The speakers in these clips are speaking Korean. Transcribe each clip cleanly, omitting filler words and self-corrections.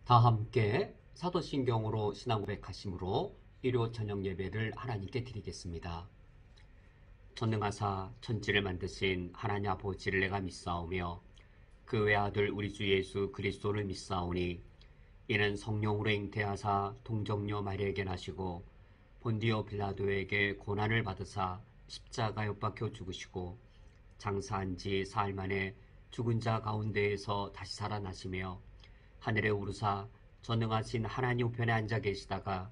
다 함께 사도신경으로 신앙 고백하심으로 일요 저녁 예배를 하나님께 드리겠습니다. 전능하사 천지를 만드신 하나님 아버지를 내가 믿사오며 그 외아들 우리 주 예수 그리스도를 믿사오니 이는 성령으로 잉태하사 동정녀 마리아에게 나시고 본디오 빌라도에게 고난을 받으사 십자가에 못 박혀 죽으시고 장사한 지 사흘 만에 죽은 자 가운데에서 다시 살아나시며 하늘에 오르사 전능하신 하나님 우편에 앉아 계시다가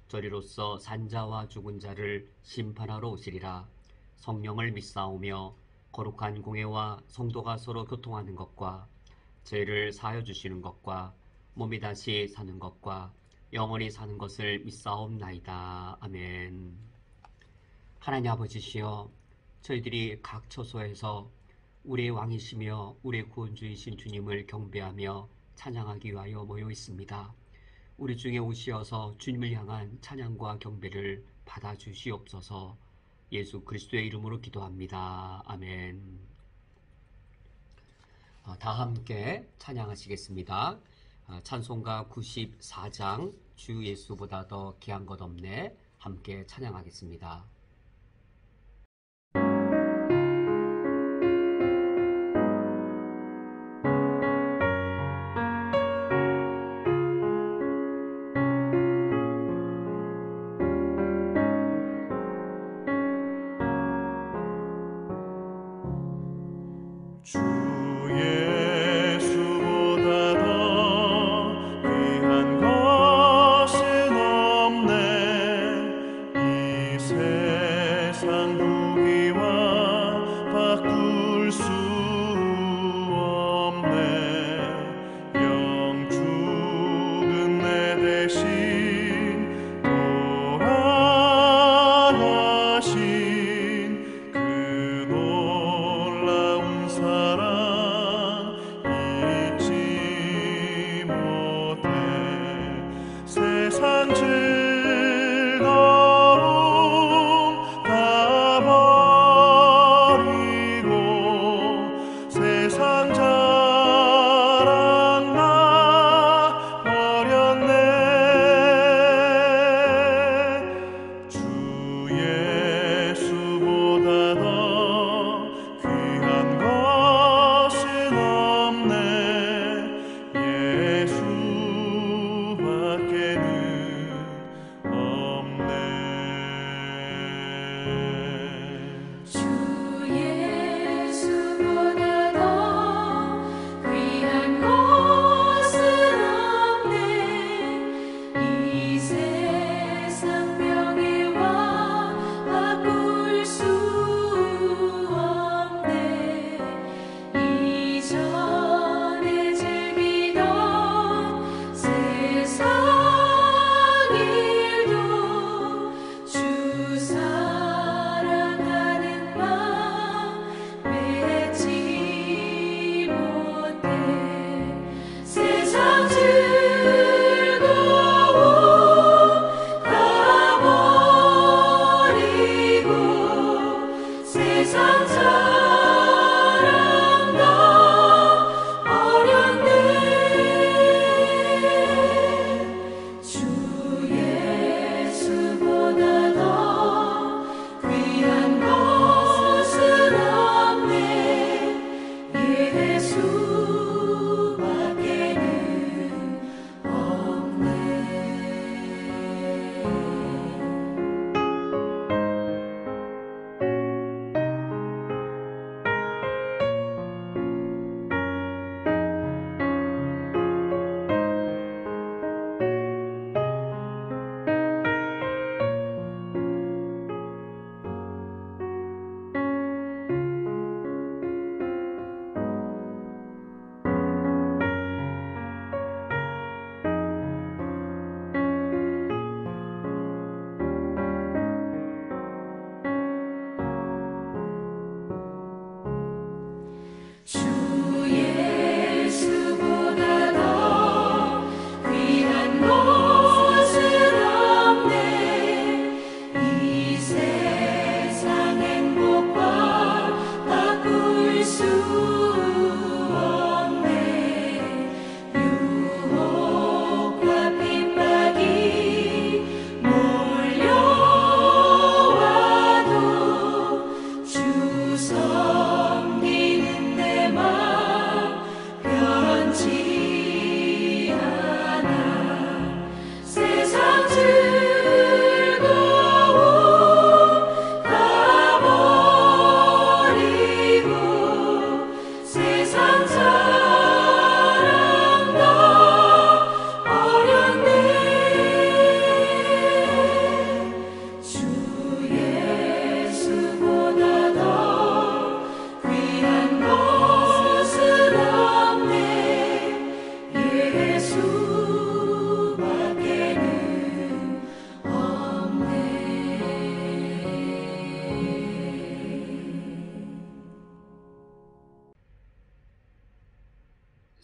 저리로서 산자와 죽은 자를 심판하러 오시리라. 성령을 믿사오며 거룩한 공회와 성도가 서로 교통하는 것과 죄를 사하여 주시는 것과 몸이 다시 사는 것과 영원히 사는 것을 믿사옵나이다. 아멘. 하나님 아버지시여, 저희들이 각 처소에서 우리의 왕이시며 우리의 구원주이신 주님을 경배하며 찬양하기 위하여 모여 있습니다. 우리 중에 오시어서 주님을 향한 찬양과 경배를 받아주시옵소서. 예수 그리스도의 이름으로 기도합니다. 아멘. 다 함께 찬양하시겠습니다. 찬송가 94장 주 예수보다 더 귀한 것 없네, 함께 찬양하겠습니다. 주 예수보다 더 귀한 것은 없네. 이 세상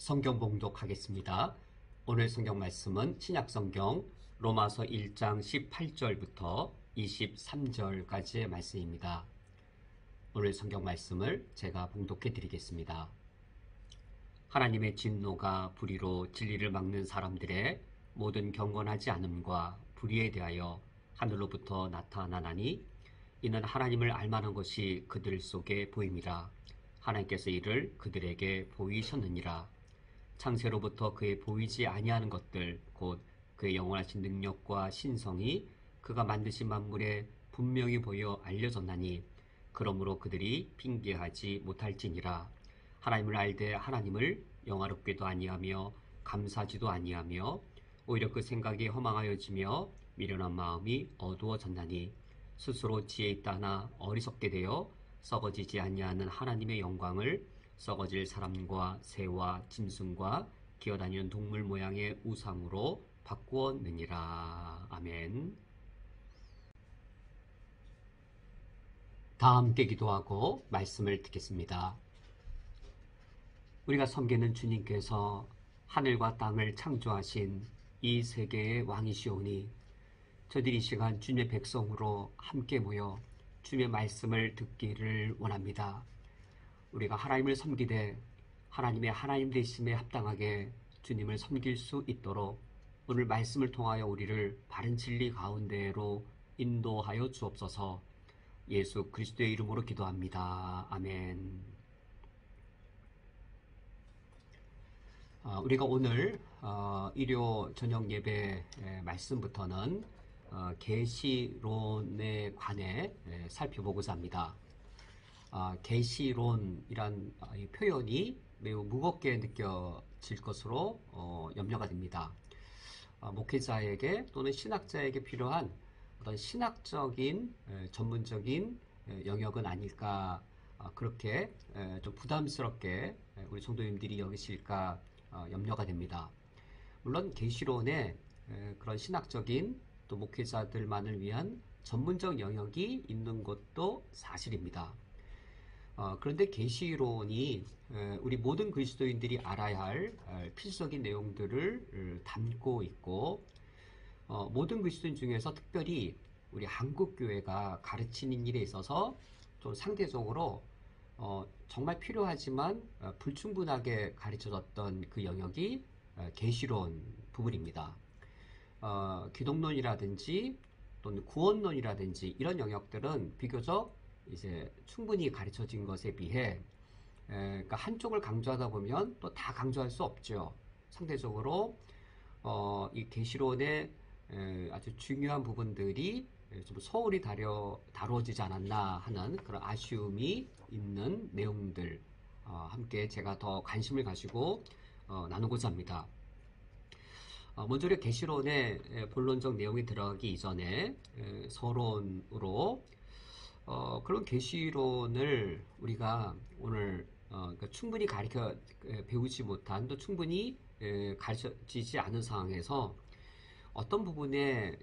성경 봉독하겠습니다. 오늘 성경 말씀은 신약성경 로마서 1장 18절부터 23절까지의 말씀입니다. 오늘 성경 말씀을 제가 봉독해 드리겠습니다. 하나님의 진노가 불의로 진리를 막는 사람들의 모든 경건하지 않음과 불의에 대하여 하늘로부터 나타나나니 이는 하나님을 알만한 것이 그들 속에 보임이라. 하나님께서 이를 그들에게 보이셨느니라. 창세로부터 그의 보이지 아니하는 것들 곧 그의 영원하신 능력과 신성이 그가 만드신 만물에 분명히 보여 알려졌나니 그러므로 그들이 핑계하지 못할지니라. 하나님을 알되 하나님을 영화롭게도 아니하며 감사하지도 아니하며 오히려 그 생각이 허망하여지며 미련한 마음이 어두워졌나니 스스로 지혜 있다 하나 어리석게 되어 썩어지지 아니하는 하나님의 영광을 썩어질 사람과 새와 짐승과 기어다니는 동물 모양의 우상으로 바꾸었느니라. 아멘. 다 함께 기도하고 말씀을 듣겠습니다. 우리가 섬기는 주님께서 하늘과 땅을 창조하신 이 세계의 왕이시오니 저들이 이 시간 주님의 백성으로 함께 모여 주님의 말씀을 듣기를 원합니다. 우리가 하나님을 섬기되 하나님의 하나님 되심에 합당하게 주님을 섬길 수 있도록 오늘 말씀을 통하여 우리를 바른 진리 가운데로 인도하여 주옵소서. 예수 그리스도의 이름으로 기도합니다. 아멘. 우리가 오늘 일요 저녁 예배 말씀부터는 계시론에 관해 살펴보고자 합니다. 계시론이란 이 표현이 매우 무겁게 느껴질 것으로 염려가 됩니다. 목회자에게 또는 신학자에게 필요한 어떤 신학적인 전문적인 영역은 아닐까, 그렇게 좀 부담스럽게 우리 성도님들이 여기실까 염려가 됩니다. 물론 계시론에 그런 신학적인 또 목회자들만을 위한 전문적 영역이 있는 것도 사실입니다. 그런데 계시론이 우리 모든 그리스도인들이 알아야 할 필수적인 내용들을 담고 있고, 모든 그리스도인 중에서 특별히 우리 한국교회가 가르치는 일에 있어서 좀 상대적으로 정말 필요하지만 불충분하게 가르쳐졌던 그 영역이 계시론 부분입니다. 기독론이라든지 또는 구원론이라든지 이런 영역들은 비교적 이제 충분히 가르쳐진 것에 비해 그러니까 한쪽을 강조하다 보면 또 다 강조할 수 없죠. 상대적으로 이 계시론의 아주 중요한 부분들이 좀 소홀히 다루어지지 않았나 하는 그런 아쉬움이 있는 내용들 함께 제가 더 관심을 가지고 나누고자 합니다. 먼저 우리 계시론의 본론적 내용이 들어가기 이전에 서론으로 그런 계시론을 우리가 오늘 그러니까 충분히 배우지 못한 또 충분히 가르쳐지지 않은 상황에서 어떤 부분에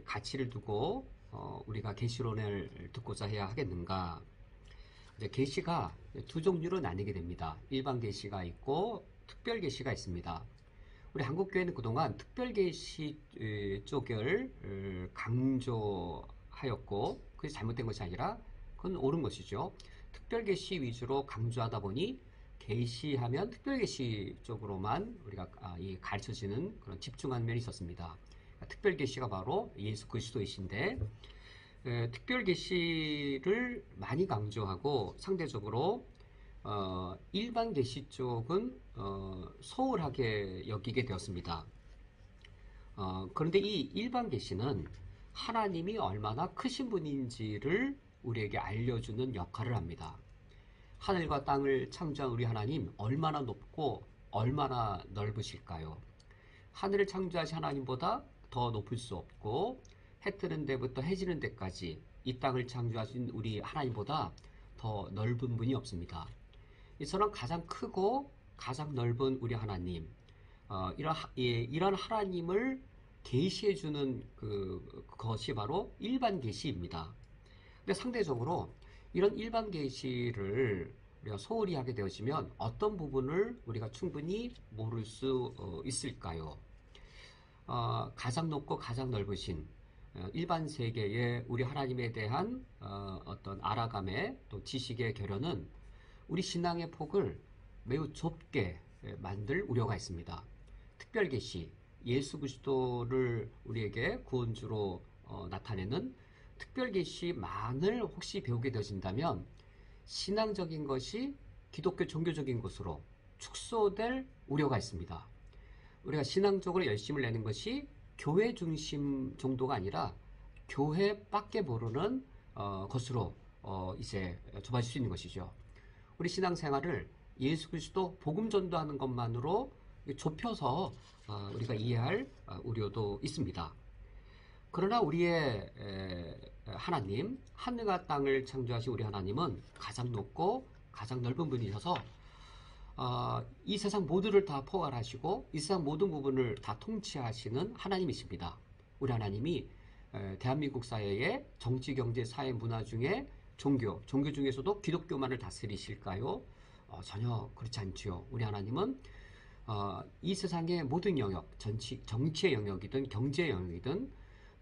가치를 두고 우리가 계시론을 듣고자 해야 하겠는가? 이제 계시가 두 종류로 나뉘게 됩니다. 일반 계시가 있고 특별 계시가 있습니다. 우리 한국교회는 그동안 특별 계시 쪽을 강조하였고 그게 잘못된 것이 아니라 그건 옳은 것이죠. 특별 계시 위주로 강조하다 보니 계시하면 특별 계시 쪽으로만 우리가 가르쳐지는 그런 집중한 면이 있었습니다. 그러니까 특별 계시가 바로 예수 그리스도이신데 특별 계시를 많이 강조하고 상대적으로 일반 계시 쪽은 소홀하게 여기게 되었습니다. 그런데 이 일반 계시는 하나님이 얼마나 크신 분인지를 우리에게 알려주는 역할을 합니다. 하늘과 땅을 창조한 우리 하나님 얼마나 높고 얼마나 넓으실까요? 하늘을 창조하신 하나님보다 더 높을 수 없고 해 뜨는 데부터 해 지는 데까지 이 땅을 창조하신 우리 하나님보다 더 넓은 분이 없습니다. 이처럼 가장 크고 가장 넓은 우리 하나님, 이런 하나님을 계시해 주는 그것이 바로 일반 계시입니다. 근데 상대적으로 이런 일반 계시를 우리가 소홀히 하게 되어지면 어떤 부분을 우리가 충분히 모를 수 있을까요? 가장 높고 가장 넓으신 일반 세계의 우리 하나님에 대한 어떤 알아감의 또 지식의 결연은 우리 신앙의 폭을 매우 좁게 만들 우려가 있습니다. 특별계시, 예수 그리스도를 우리에게 구원주로 나타내는 특별계시만을 혹시 배우게 되어진다면 신앙적인 것이 기독교 종교적인 것으로 축소될 우려가 있습니다. 우리가 신앙적으로 열심을 내는 것이 교회 중심 정도가 아니라 교회밖에 모르는 것으로 이제 좁아질 수 있는 것이죠. 우리 신앙생활을 예수 그리스도 복음 전도하는 것만으로 좁혀서 우리가 이해할 우려도 있습니다. 그러나 우리의 하나님, 하늘과 땅을 창조하신 우리 하나님은 가장 높고 가장 넓은 분이셔서 이 세상 모두를 다 포괄하시고 이 세상 모든 부분을 다 통치하시는 하나님이십니다. 우리 하나님이 대한민국 사회의 정치, 경제, 사회, 문화 중에 종교 중에서도 기독교만을 다스리실까요? 전혀 그렇지 않지요. 우리 하나님은 이 세상의 모든 영역, 정치의 영역이든 경제의 영역이든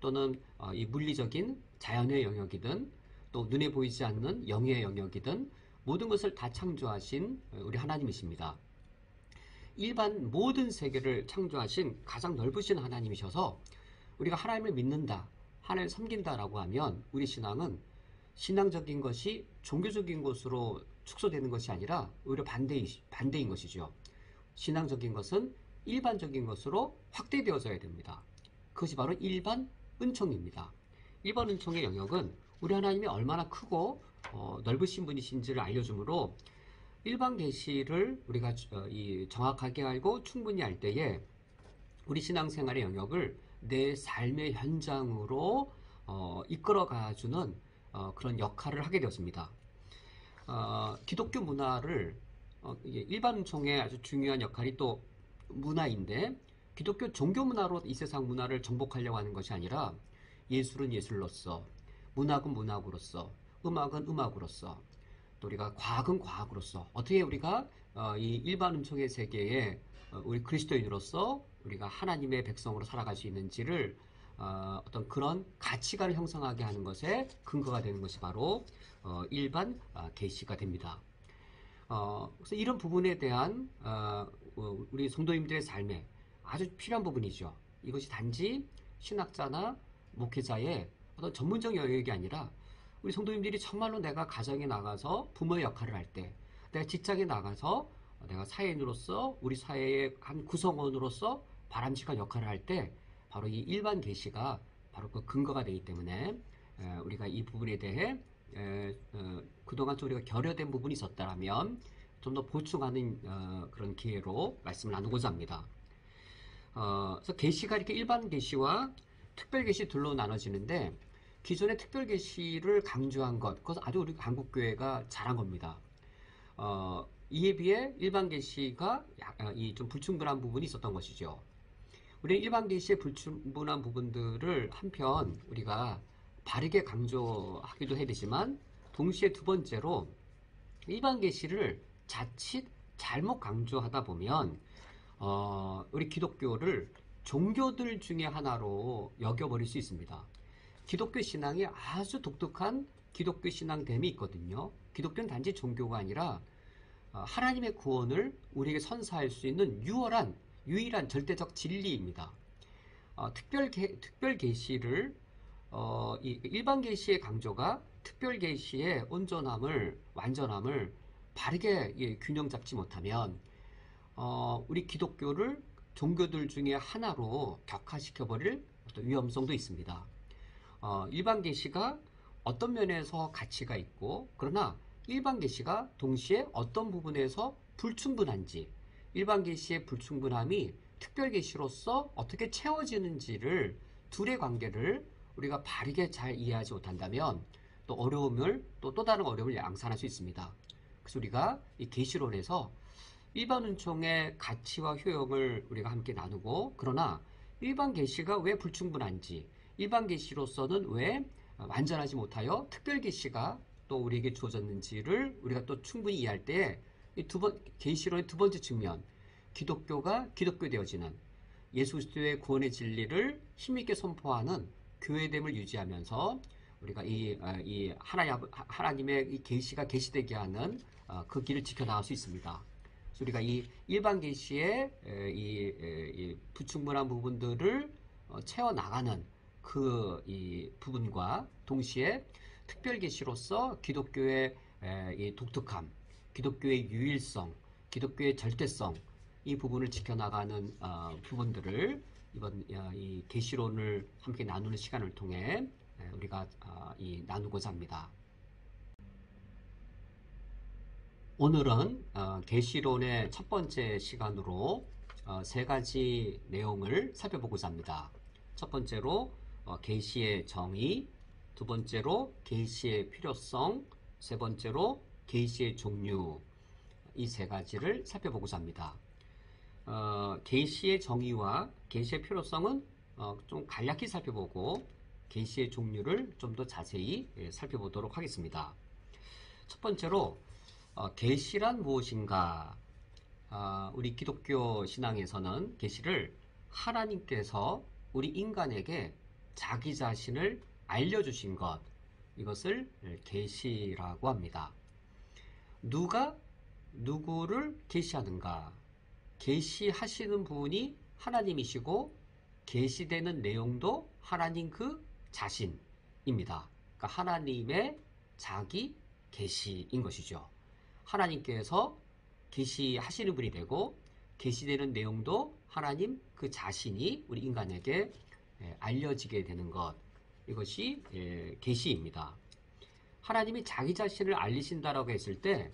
또는 이 물리적인 자연의 영역이든 또 눈에 보이지 않는 영의 영역이든 모든 것을 다 창조하신 우리 하나님이십니다. 일반 모든 세계를 창조하신 가장 넓으신 하나님이셔서 우리가 하나님을 믿는다, 하나님을 섬긴다라고 하면 우리 신앙은 신앙적인 것이 종교적인 것으로 축소되는 것이 아니라 오히려 반대인 것이죠. 신앙적인 것은 일반적인 것으로 확대되어져야 됩니다. 그것이 바로 일반 은총입니다. 일반 은총의 영역은 우리 하나님이 얼마나 크고 넓으신 분이신지를 알려주므로 일반 계시를 우리가 정확하게 알고 충분히 알 때에 우리 신앙생활의 영역을 내 삶의 현장으로 이끌어가주는 그런 역할을 하게 되었습니다. 기독교 문화를 일반 은총의 아주 중요한 역할이 또 문화인데 기독교 종교 문화로 이 세상 문화를 정복하려고 하는 것이 아니라 예술은 예술로서, 문학은 문학으로서, 음악은 음악으로서, 또 우리가 과학은 과학으로서 어떻게 우리가 이 일반 은총의 세계에 우리 그리스도인으로서 우리가 하나님의 백성으로 살아갈 수 있는지를 어떤 그런 가치관을 형성하게 하는 것에 근거가 되는 것이 바로 일반 계시가 됩니다. 그래서 이런 부분에 대한 우리 성도님들의 삶에 아주 필요한 부분이죠. 이것이 단지 신학자나 목회자의 어떤 전문적 영역이 아니라 우리 성도님들이 정말로 내가 가정에 나가서 부모의 역할을 할 때, 내가 직장에 나가서 내가 사회인으로서 우리 사회의 한 구성원으로서 바람직한 역할을 할 때 바로 이 일반 계시가 바로 그 근거가 되기 때문에 우리가 이 부분에 대해 그동안 좀 우리가 결여된 부분이 있었다면 좀 더 보충하는 그런 기회로 말씀을 나누고자 합니다. 그래서 계시가 이렇게 일반 계시와 특별 계시 둘로 나눠지는데 기존의 특별 계시를 강조한 것, 그것은 아주 우리 한국교회가 잘한 겁니다. 이에 비해 일반 계시가 좀 불충분한 부분이 있었던 것이죠. 우리는 일반 계시의 불충분한 부분들을 한편 우리가 바르게 강조하기도 해야 되지만 동시에 두 번째로 일반 계시를 자칫 잘못 강조하다 보면 우리 기독교를 종교들 중에 하나로 여겨버릴 수 있습니다. 기독교 신앙이 아주 독특한 기독교 신앙됨이 있거든요. 기독교는 단지 종교가 아니라 하나님의 구원을 우리에게 선사할 수 있는 유일한 절대적 진리입니다. 특별 계시를 일반 계시의 강조가 특별 계시의 온전함을, 완전함을 바르게 균형 잡지 못하면 우리 기독교를 종교들 중에 하나로 격화시켜버릴 어떤 위험성도 있습니다. 일반 계시가 어떤 면에서 가치가 있고 그러나 일반 계시가 동시에 어떤 부분에서 불충분한지, 일반 계시의 불충분함이 특별 계시로서 어떻게 채워지는지를 둘의 관계를 우리가 바르게 잘 이해하지 못한다면 또 다른 어려움을 양산할 수 있습니다. 그래서 우리가 이 계시론에서 일반 은총의 가치와 효용을 우리가 함께 나누고, 그러나 일반 계시가 왜 불충분한지, 일반 계시로서는 왜 완전하지 못하여 특별 계시가 또 우리에게 주어졌는지를 우리가 또 충분히 이해할 때 계시론의 두 번째 측면, 기독교가 기독교되어지는 예수 그리스도의 구원의 진리를 힘있게 선포하는 교회됨을 유지하면서 우리가 이 하나님의 이 계시가 계시되게 하는 그 길을 지켜나갈 수 있습니다. 그래서 우리가 이 일반 계시의 이 부충분한 부분들을 채워 나가는 그 이 부분과 동시에 특별 계시로서 기독교의 이 독특함, 기독교의 유일성, 기독교의 절대성 이 부분을 지켜나가는 부분들을 이번 이 계시론을 함께 나누는 시간을 통해 우리가 나누고자 합니다. 오늘은 계시론의 첫 번째 시간으로 세 가지 내용을 살펴보고자 합니다. 첫 번째로 계시의 정의, 두 번째로 계시의 필요성, 세 번째로 계시의 종류, 이 세 가지를 살펴보고자 합니다. 계시의 정의와 계시의 필요성은 좀 간략히 살펴보고 계시의 종류를 좀 더 자세히 살펴보도록 하겠습니다. 첫 번째로 계시란 무엇인가? 우리 기독교 신앙에서는 계시를 하나님께서 우리 인간에게 자기 자신을 알려주신 것, 이것을 계시라고 합니다. 누가 누구를 계시하는가? 계시하시는 분이 하나님이시고 계시되는 내용도 하나님 그 자신입니다. 그러니까 하나님의 자기 계시인 것이죠. 하나님께서 계시하시는 분이 되고 계시되는 내용도 하나님 그 자신이 우리 인간에게 알려지게 되는 것, 이것이 계시입니다. 하나님이 자기 자신을 알리신다라고 했을 때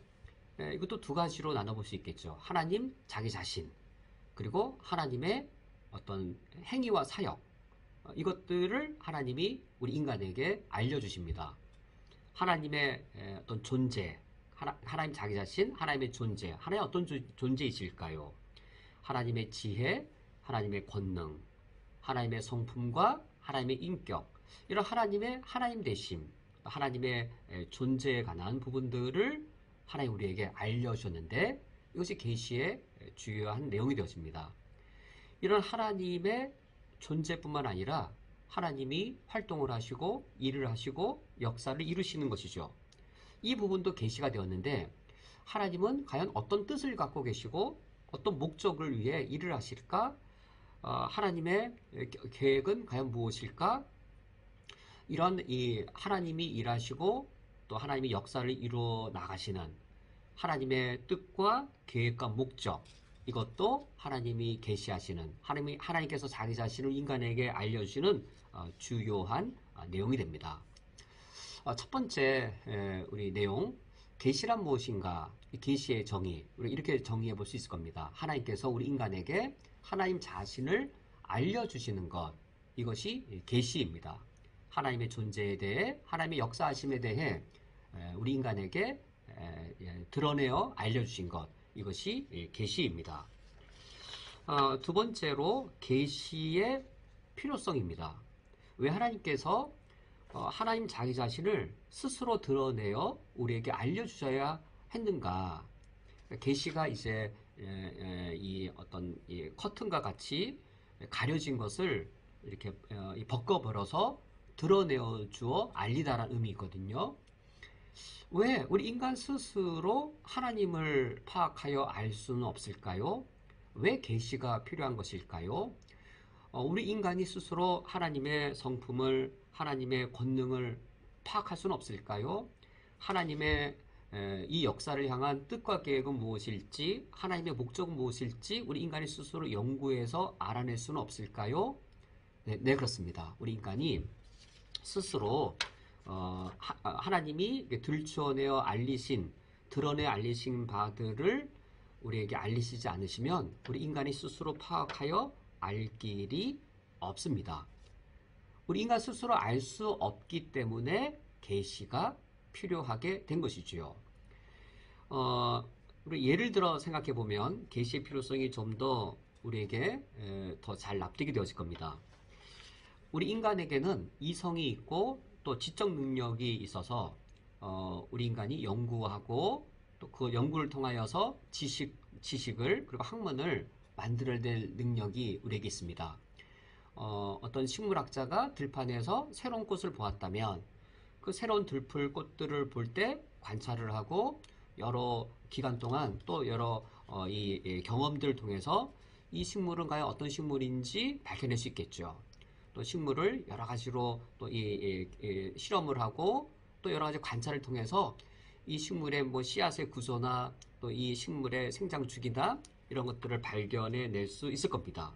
이것도 두 가지로 나눠볼 수 있겠죠. 하나님 자기 자신, 그리고 하나님의 어떤 행위와 사역, 이것들을 하나님이 우리 인간에게 알려주십니다. 하나님의 어떤 존재, 하나님 자기 자신, 하나님의 존재, 하나님 어떤 존재이실까요? 하나님의 지혜, 하나님의 권능, 하나님의 성품과 하나님의 인격, 이런 하나님의 하나님 되심, 하나님의 존재에 관한 부분들을 하나님 우리에게 알려주셨는데 이것이 계시의 주요한 내용이 되었습니다. 이런 하나님의 존재뿐만 아니라 하나님이 활동을 하시고 일을 하시고 역사를 이루시는 것이죠. 이 부분도 계시가 되었는데 하나님은 과연 어떤 뜻을 갖고 계시고 어떤 목적을 위해 일을 하실까? 하나님의 계획은 과연 무엇일까? 이런 이 하나님이 일하시고 또 하나님이 역사를 이루어 나가시는 하나님의 뜻과 계획과 목적, 이것도 하나님이 계시하시는, 하나님께서 자기 자신을 인간에게 알려주시는 주요한 내용이 됩니다. 첫 번째 우리 내용, 계시란 무엇인가? 계시의 정의, 우리 이렇게 정의해 볼 수 있을 겁니다. 하나님께서 우리 인간에게 하나님 자신을 알려주시는 것, 이것이 계시입니다. 하나님의 존재에 대해, 하나님의 역사하심에 대해 우리 인간에게 드러내어 알려주신 것, 이것이 계시입니다. 두 번째로 계시의 필요성입니다. 왜 하나님께서 하나님 자기 자신을 스스로 드러내어 우리에게 알려주셔야 했는가? 계시가 이제 이 어떤 이 커튼과 같이 가려진 것을 이렇게 벗겨버려서 드러내어 주어 알리다라는 의미 있거든요. 왜 우리 인간 스스로 하나님을 파악하여 알 수는 없을까요? 왜 계시가 필요한 것일까요? 우리 인간이 스스로 하나님의 성품을, 하나님의 권능을 파악할 수는 없을까요? 하나님의 이 역사를 향한 뜻과 계획은 무엇일지, 하나님의 목적은 무엇일지 우리 인간이 스스로 연구해서 알아낼 수는 없을까요? 네, 그렇습니다. 우리 인간이 스스로 하나님이 들추어내어 알리신, 드러내 알리신 바들을 우리에게 알리시지 않으시면 우리 인간이 스스로 파악하여 알 길이 없습니다. 우리 인간 스스로 알 수 없기 때문에 계시가 필요하게 된 것이지요. 우리 예를 들어 생각해 보면 계시의 필요성이 좀 더 우리에게 더 잘 납득이 되어질 겁니다. 우리 인간에게는 이성이 있고 또 지적 능력이 있어서 우리 인간이 연구하고 또 그 연구를 통하여서 지식을 그리고 학문을 만들어낼 능력이 우리에게 있습니다. 어떤 식물학자가 들판에서 새로운 꽃을 보았다면 그 새로운 들풀 꽃들을 볼 때 관찰을 하고 여러 기간 동안 또 여러 이 경험들을 통해서 이 식물은 과연 어떤 식물인지 밝혀낼 수 있겠죠. 또 식물을 여러 가지로 또 실험을 하고 또 여러 가지 관찰을 통해서 이 식물의 뭐 씨앗의 구조나 또 이 식물의 생장 주기나 이런 것들을 발견해 낼 수 있을 겁니다.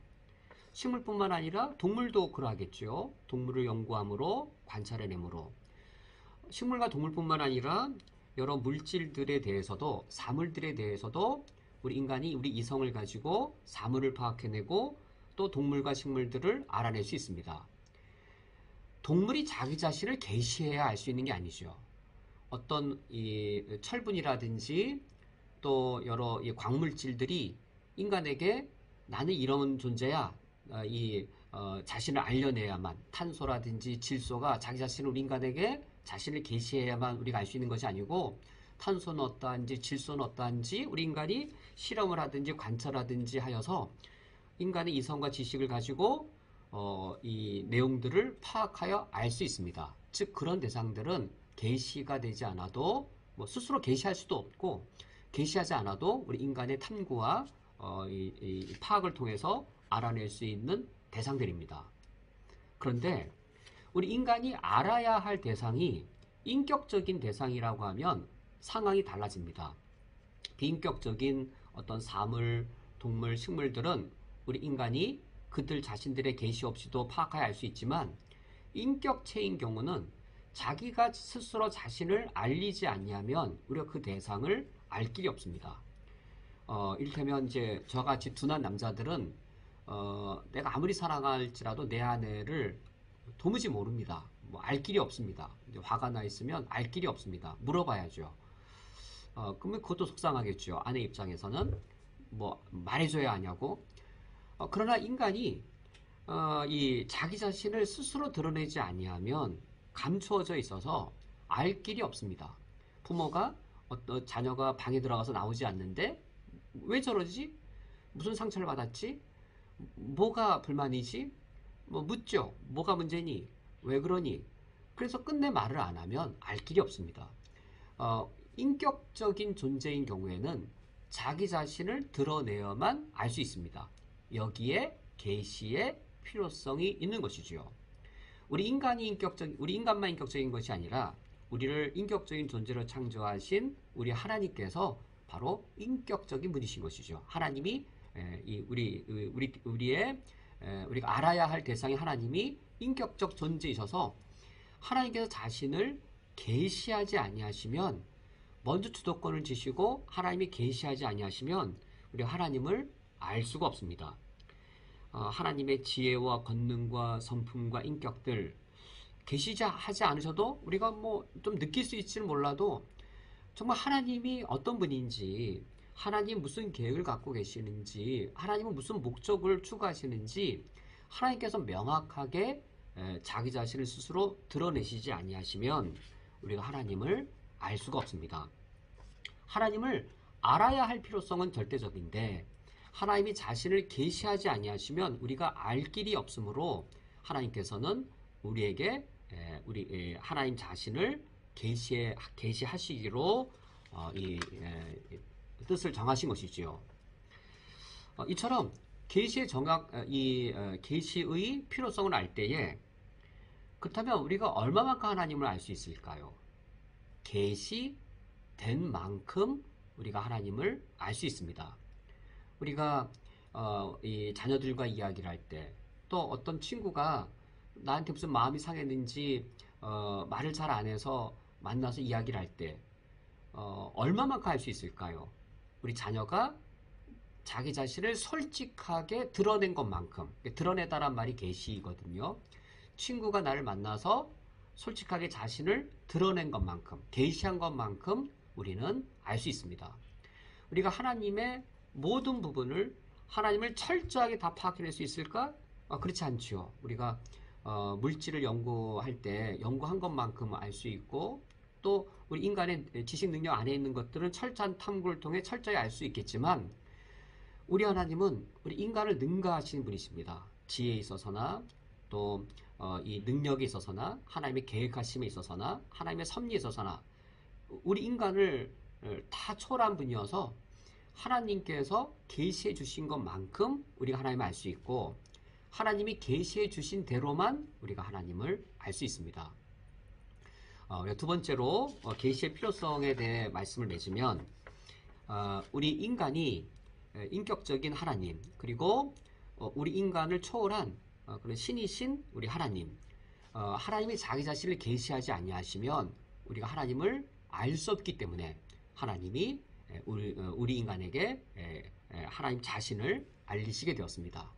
식물뿐만 아니라 동물도 그러하겠죠. 동물을 연구함으로 관찰해내므로 식물과 동물뿐만 아니라 여러 물질들에 대해서도 사물들에 대해서도 우리 인간이 우리 이성을 가지고 사물을 파악해내고 또 동물과 식물들을 알아낼 수 있습니다. 동물이 자기 자신을 계시해야 알 수 있는 게 아니죠. 어떤 이 철분이라든지 또 여러 이 광물질들이 인간에게 나는 이런 존재야 자신을 알려내야만 탄소라든지 질소가 자기 자신을 우리 인간에게 자신을 계시해야만 우리가 알 수 있는 것이 아니고 탄소는 어떠한지 질소는 어떠한지 우리 인간이 실험을 하든지 관찰하든지 하여서 인간의 이성과 지식을 가지고 이 내용들을 파악하여 알 수 있습니다. 즉 그런 대상들은 계시가 되지 않아도 뭐 스스로 계시할 수도 없고 계시하지 않아도 우리 인간의 탐구와 이 파악을 통해서 알아낼 수 있는 대상들입니다. 그런데 우리 인간이 알아야 할 대상이 인격적인 대상이라고 하면 상황이 달라집니다. 비인격적인 어떤 사물, 동물, 식물들은 우리 인간이 그들 자신들의 계시 없이도 파악하여 알 수 있지만 인격체인 경우는 자기가 스스로 자신을 알리지 않냐면 우리가 그 대상을 알 길이 없습니다. 이를테면 이제 저같이 둔한 남자들은 내가 아무리 사랑할지라도 내 아내를 도무지 모릅니다. 뭐 알 길이 없습니다. 이제 화가 나 있으면 알 길이 없습니다. 물어봐야죠. 그러면 그것도 속상하겠죠. 아내 입장에서는 뭐 말해줘야 하냐고. 그러나 인간이 이 자기 자신을 스스로 드러내지 아니하면 감추어져 있어서 알 길이 없습니다. 부모가 어떤 자녀가 방에 들어가서 나오지 않는데 왜 저러지? 무슨 상처를 받았지? 뭐가 불만이지? 뭐 묻죠. 뭐가 문제니? 왜 그러니? 그래서 끝내 말을 안 하면 알 길이 없습니다. 인격적인 존재인 경우에는 자기 자신을 드러내야만 알 수 있습니다. 여기에 계시의 필요성이 있는 것이지요. 우리 인간만 인격적인 것이 아니라 우리를 인격적인 존재로 창조하신 우리 하나님께서 바로 인격적인 분이신 것이죠. 하나님이 우리가 알아야 할 대상의 하나님이 인격적 존재이셔서 하나님께서 자신을 계시하지 아니하시면 먼저 주도권을 지시고 하나님이 계시하지 아니하시면 우리 하나님을 알 수가 없습니다. 하나님의 지혜와 권능과 성품과 인격들 계시하지 않으셔도 우리가 뭐 좀 느낄 수 있지는 몰라도 정말 하나님이 어떤 분인지 하나님 무슨 계획을 갖고 계시는지 하나님은 무슨 목적을 추구하시는지 하나님께서 명확하게 자기 자신을 스스로 드러내시지 아니하시면 우리가 하나님을 알 수가 없습니다. 하나님을 알아야 할 필요성은 절대적인데 하나님이 자신을 계시하지 아니하시면 우리가 알 길이 없으므로 하나님께서는 우리에게 하나님 자신을 계시하시기로 뜻을 정하신 것이지요. 이처럼 계시의 계시의 필요성을 알 때에 그렇다면 우리가 얼마만큼 하나님을 알 수 있을까요? 계시된 만큼 우리가 하나님을 알 수 있습니다. 우리가 이 자녀들과 이야기를 할 때 또 어떤 친구가 나한테 무슨 마음이 상했는지 말을 잘 안 해서 만나서 이야기를 할 때 얼마만큼 알 수 있을까요? 우리 자녀가 자기 자신을 솔직하게 드러낸 것만큼 드러내다란 말이 계시거든요. 친구가 나를 만나서 솔직하게 자신을 드러낸 것만큼 계시한 것만큼 우리는 알 수 있습니다. 우리가 하나님의 모든 부분을 하나님을 철저하게 다 파악해낼 수 있을까? 그렇지 않지요. 우리가 물질을 연구할 때 연구한 것만큼 알 수 있고 또 우리 인간의 지식 능력 안에 있는 것들은 철저한 탐구를 통해 철저히 알 수 있겠지만 우리 하나님은 우리 인간을 능가하시는 분이십니다. 지혜에 있어서나 또 이 능력에 있어서나 하나님의 계획하심에 있어서나 하나님의 섭리에 있어서나 우리 인간을 다 초월한 분이어서 하나님께서 계시해 주신 것만큼 우리가 하나님을 알 수 있고 하나님이 계시해 주신 대로만 우리가 하나님을 알 수 있습니다. 두 번째로 계시의 필요성에 대해 말씀을 맺으면 우리 인간이 인격적인 하나님 그리고 우리 인간을 초월한 그런 신이신 우리 하나님 하나님이 자기 자신을 계시하지 아니하시면 우리가 하나님을 알 수 없기 때문에 하나님이 우리 인간에게 하나님 자신을 알리시게 되었습니다.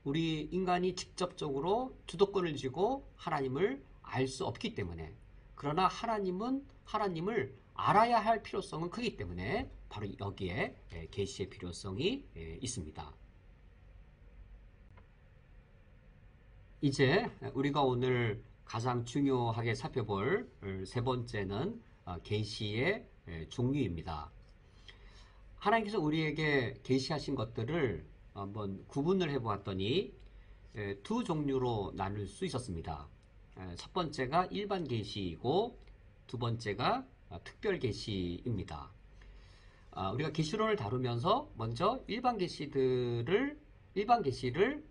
우리 인간이 직접적으로 주도권을 쥐고 하나님을 알 수 없기 때문에 그러나 하나님을 알아야 할 필요성은 크기 때문에 바로 여기에 계시의 필요성이 있습니다. 이제 우리가 오늘 가장 중요하게 살펴볼 세 번째는 계시의 종류입니다. 하나님께서 우리에게 계시하신 것들을 한번 구분을 해보았더니 두 종류로 나눌 수 있었습니다. 첫 번째가 일반 계시이고 두 번째가 특별 계시입니다. 우리가 계시론을 다루면서 먼저 일반 계시를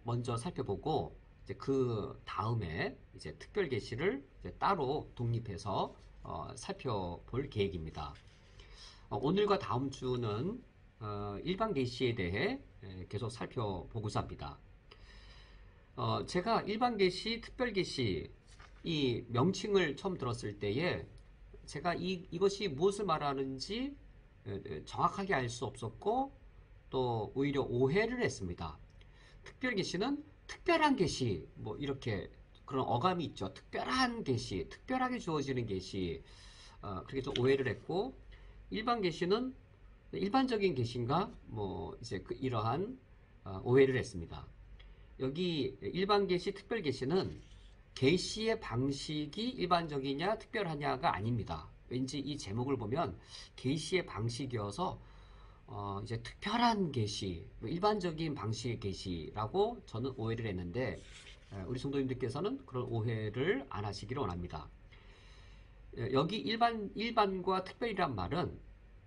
먼저 살펴보고 이제 그 다음에 이제 특별 계시를 따로 독립해서 살펴볼 계획입니다. 오늘과 다음 주는 일반 계시에 대해 계속 살펴보고자 합니다. 제가 일반 계시, 특별 계시 이 명칭을 처음 들었을 때에 제가 이것이 무엇을 말하는지 정확하게 알 수 없었고 또 오히려 오해를 했습니다. 특별 계시는 특별한 계시 뭐 이렇게 그런 어감이 있죠. 특별한 계시, 특별하게 주어지는 계시 그렇게 좀 오해를 했고 일반 계시는 일반적인 계시인가 뭐 이제 이러한 오해를 했습니다. 여기 일반 계시, 특별 계시는 계시의 방식이 일반적이냐 특별하냐가 아닙니다. 왠지 이 제목을 보면 계시의 방식이어서 이제 특별한 계시, 일반적인 방식의 계시라고 저는 오해를 했는데 우리 성도님들께서는 그런 오해를 안 하시기를 원합니다. 여기 일반과 특별이란 말은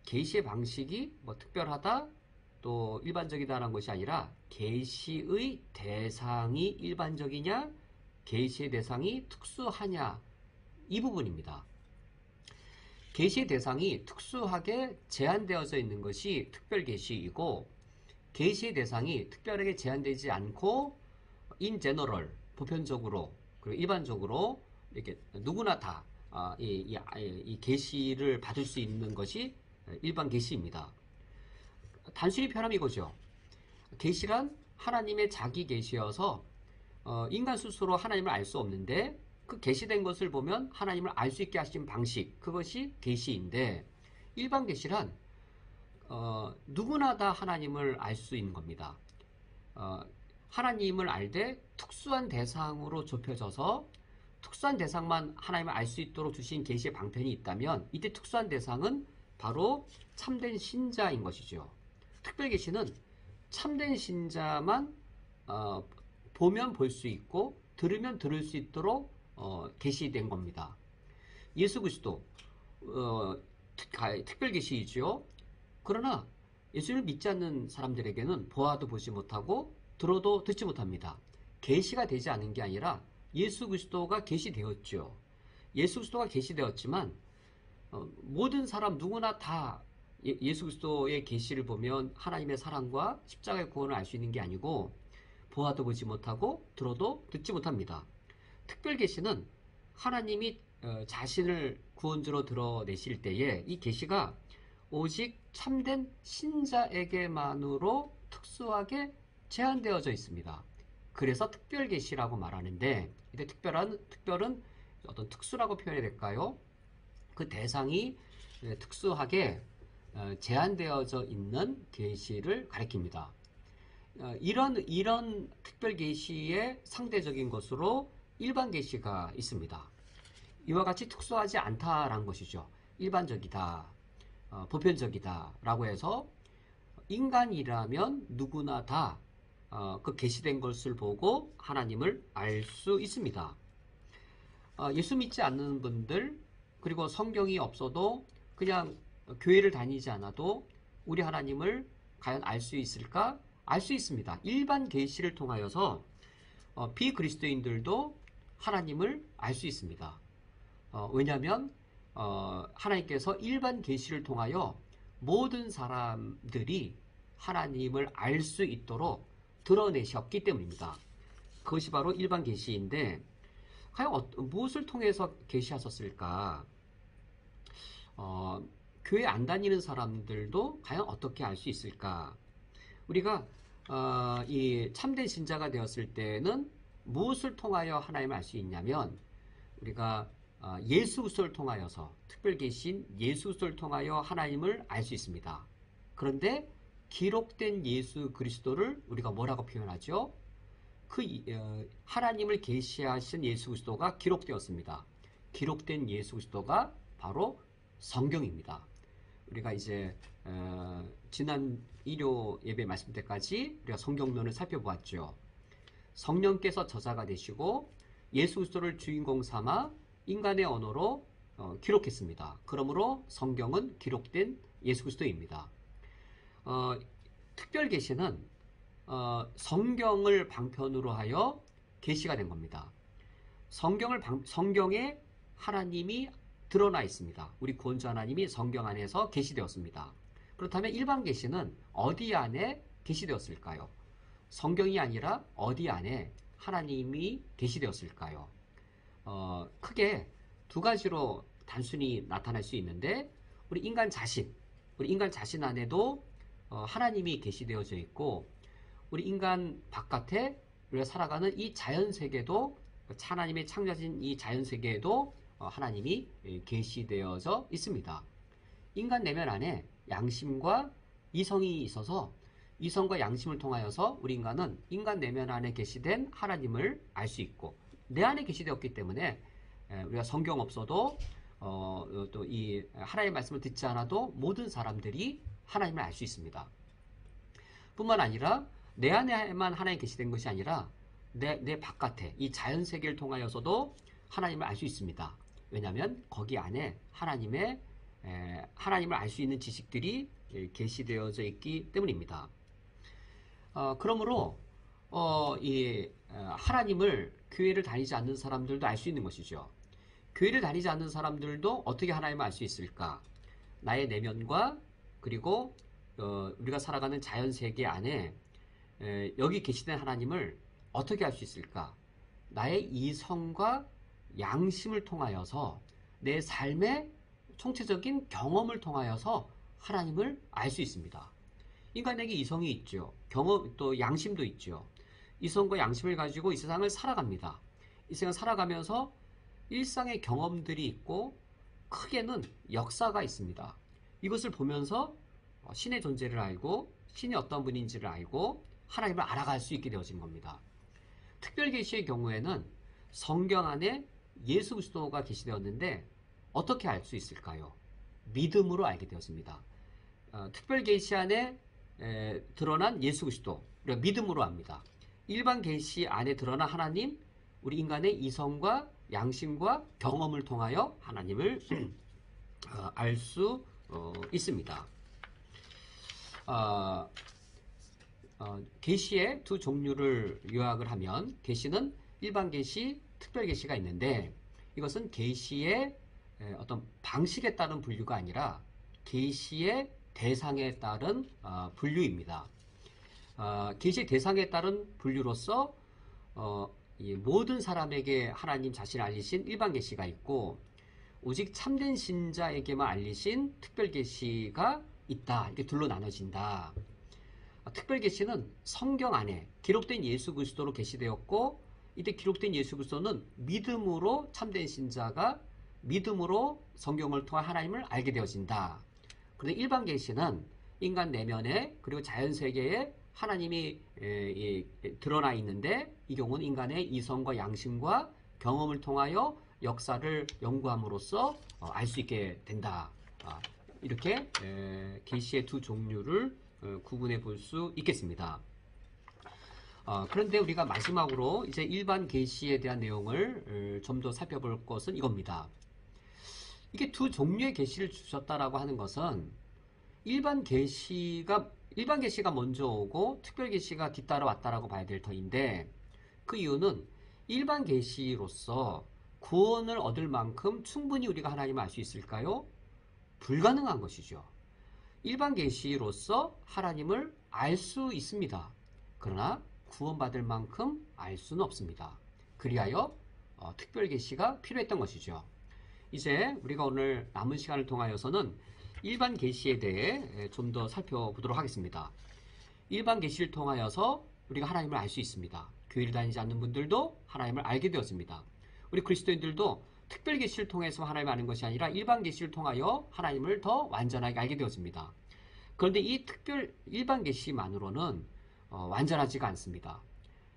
계시의 방식이 뭐 특별하다 또 일반적이다라는 것이 아니라 계시의 대상이 일반적이냐 계시의 대상이 특수하냐 이 부분입니다. 계시의 대상이 특수하게 제한되어져 있는 것이 특별 계시이고 계시의 대상이 특별하게 제한되지 않고 in general 보편적으로 그리고 일반적으로 이렇게 누구나 다 이 계시를 받을 수 있는 것이 일반 계시입니다. 단순히 표현하면 이거죠. 계시란 하나님의 자기 계시여서 인간 스스로 하나님을 알 수 없는데 그 계시된 것을 보면 하나님을 알 수 있게 하신 방식 그것이 계시인데 일반 계시란 누구나 다 하나님을 알 수 있는 겁니다. 하나님을 알되 특수한 대상으로 좁혀져서 특수한 대상만 하나님을 알 수 있도록 주신 계시의 방편이 있다면 이때 특수한 대상은 바로 참된 신자인 것이죠. 특별 계시는 참된 신자만 보면 볼 수 있고 들으면 들을 수 있도록 계시된 겁니다. 예수 그리스도 특별 계시이죠. 그러나 예수를 믿지 않는 사람들에게는 보아도 보지 못하고 들어도 듣지 못합니다. 계시가 되지 않은 게 아니라 예수 그리스도가 계시되었죠. 예수 그리스도가 계시되었지만 모든 사람 누구나 다 예수 그리스도의 계시를 보면 하나님의 사랑과 십자가의 구원을 알 수 있는 게 아니고 보아도 보지 못하고 들어도 듣지 못합니다. 특별 계시는 하나님이 자신을 구원주로 드러내실 때에 이 계시가 오직 참된 신자에게만으로 특수하게 제한되어져 있습니다. 그래서 특별 계시라고 말하는데 이때 특별은 어떤 특수라고 표현해야 될까요? 그 대상이 특수하게 제한되어져 있는 계시를 가리킵니다. 이런 특별 계시의 상대적인 것으로 일반 계시가 있습니다. 이와 같이 특수하지 않다라는 것이죠. 일반적이다, 보편적이다라고 해서 인간이라면 누구나 다 그 계시된 것을 보고 하나님을 알 수 있습니다. 예수 믿지 않는 분들, 그리고 성경이 없어도 그냥 교회를 다니지 않아도 우리 하나님을 과연 알 수 있을까? 알 수 있습니다. 일반 계시를 통하여서 비그리스도인들도 하나님을 알 수 있습니다. 왜냐하면 하나님께서 일반 계시를 통하여 모든 사람들이 하나님을 알 수 있도록 드러내셨기 때문입니다. 그것이 바로 일반 계시인데 과연 무엇을 통해서 계시하셨을까? 교회 안 다니는 사람들도 과연 어떻게 알 수 있을까? 우리가 이 참된 신자가 되었을 때는 무엇을 통하여 하나님을 알 수 있냐면 우리가 예수 그리스도를 통하여서 특별 계신 예수 그리스도를 통하여 하나님을 알 수 있습니다. 그런데 기록된 예수 그리스도를 우리가 뭐라고 표현하죠? 하나님을 계시하신 예수 그리스도가 기록되었습니다. 기록된 예수 그리스도가 바로 성경입니다. 우리가 이제 지난 일요 예배 말씀 때까지 우리가 성경론을 살펴보았죠. 성령께서 저자가 되시고 예수 그리스도를 주인공 삼아 인간의 언어로 기록했습니다. 그러므로 성경은 기록된 예수 그리스도입니다. 특별 계시는 성경을 방편으로 하여 계시가 된 겁니다. 성경에 하나님이 드러나 있습니다. 우리 구원주 하나님이 성경 안에서 계시되었습니다. 그렇다면 일반 계시는 어디 안에 계시되었을까요? 성경이 아니라 어디 안에 하나님이 계시되었을까요? 크게 두 가지로 단순히 나타날 수 있는데 우리 인간 자신 안에도 하나님이 계시되어져 있고 우리 인간 바깥에 우리가 살아가는 이 자연세계도 하나님의 창조하신 이 자연세계에도 하나님이 계시되어져 있습니다. 인간 내면 안에 양심과 이성이 있어서 이성과 양심을 통하여서 우리 인간은 인간 내면 안에 계시된 하나님을 알 수 있고 내 안에 계시되었기 때문에 우리가 성경 없어도 또 이 하나님의 말씀을 듣지 않아도 모든 사람들이 하나님을 알 수 있습니다. 뿐만 아니라 내 안에만 하나님이 계시된 것이 아니라 내 바깥에 이 자연세계를 통하여서도 하나님을 알 수 있습니다. 왜냐하면 거기 안에 하나님을 알 수 있는 지식들이 계시되어져 있기 때문입니다. 그러므로 하나님을 교회를 다니지 않는 사람들도 알 수 있는 것이죠. 교회를 다니지 않는 사람들도 어떻게 하나님을 알 수 있을까? 나의 내면과 그리고 우리가 살아가는 자연세계 안에 여기 계시된 하나님을 어떻게 알 수 있을까? 나의 이성과 양심을 통하여서 내 삶의 총체적인 경험을 통하여서 하나님을 알 수 있습니다. 인간에게 이성이 있죠. 또 양심도 있죠. 이성과 양심을 가지고 이 세상을 살아갑니다. 이 세상을 살아가면서 일상의 경험들이 있고 크게는 역사가 있습니다. 이것을 보면서 신의 존재를 알고 신이 어떤 분인지를 알고 하나님을 알아갈 수 있게 되어진 겁니다. 특별계시의 경우에는 성경 안에 예수 그리스도가 계시되었는데 어떻게 알 수 있을까요? 믿음으로 알게 되었습니다. 특별계시 안에 드러난 예수 그리스도 우리가 믿음으로 압니다. 일반 계시 안에 드러난 하나님 우리 인간의 이성과 양심과 경험을 통하여 하나님을 알 수 있습니다. 계시의 두 종류를 요약을 하면 계시는 일반 계시, 특별 계시가 있는데 이것은 계시의 어떤 방식에 따른 분류가 아니라 계시의 대상에 따른 분류입니다. 계시의 대상에 따른 분류로서 이 모든 사람에게 하나님 자신을 알리신 일반 계시가 있고 오직 참된 신자에게만 알리신 특별 계시가 있다. 이렇게 둘로 나눠진다. 특별 계시는 성경 안에 기록된 예수 그리스도로 계시되었고 이때 기록된 예수 그리스도는 믿음으로 참된 신자가 믿음으로 성경을 통해 하나님을 알게 되어진다. 그런데 일반 계시는 인간 내면에 그리고 자연세계에 하나님이 드러나 있는데 이 경우는 인간의 이성과 양심과 경험을 통하여 역사를 연구함으로써 알 수 있게 된다. 이렇게 계시의 두 종류를 구분해 볼 수 있겠습니다. 그런데 우리가 마지막으로 이제 일반 계시에 대한 내용을 좀 더 살펴볼 것은 이겁니다. 이게 두 종류의 계시를 주셨다라고 하는 것은 일반 계시가 먼저 오고 특별 계시가 뒤따라 왔다라고 봐야 될 터인데, 그 이유는 일반 계시로서 구원을 얻을 만큼 충분히 우리가 하나님을 알 수 있을까요? 불가능한 것이죠. 일반 계시로서 하나님을 알 수 있습니다. 그러나 구원받을 만큼 알 수는 없습니다. 그리하여 특별 계시가 필요했던 것이죠. 이제 우리가 오늘 남은 시간을 통하여서는 일반 계시에 대해 좀 더 살펴보도록 하겠습니다. 일반 계시를 통하여서 우리가 하나님을 알 수 있습니다. 교회를 다니지 않는 분들도 하나님을 알게 되었습니다. 우리 그리스도인들도 특별 계시를 통해서 하나님을 아는 것이 아니라 일반 계시를 통하여 하나님을 더 완전하게 알게 되었습니다. 그런데 이 일반 계시만으로는 완전하지가 않습니다.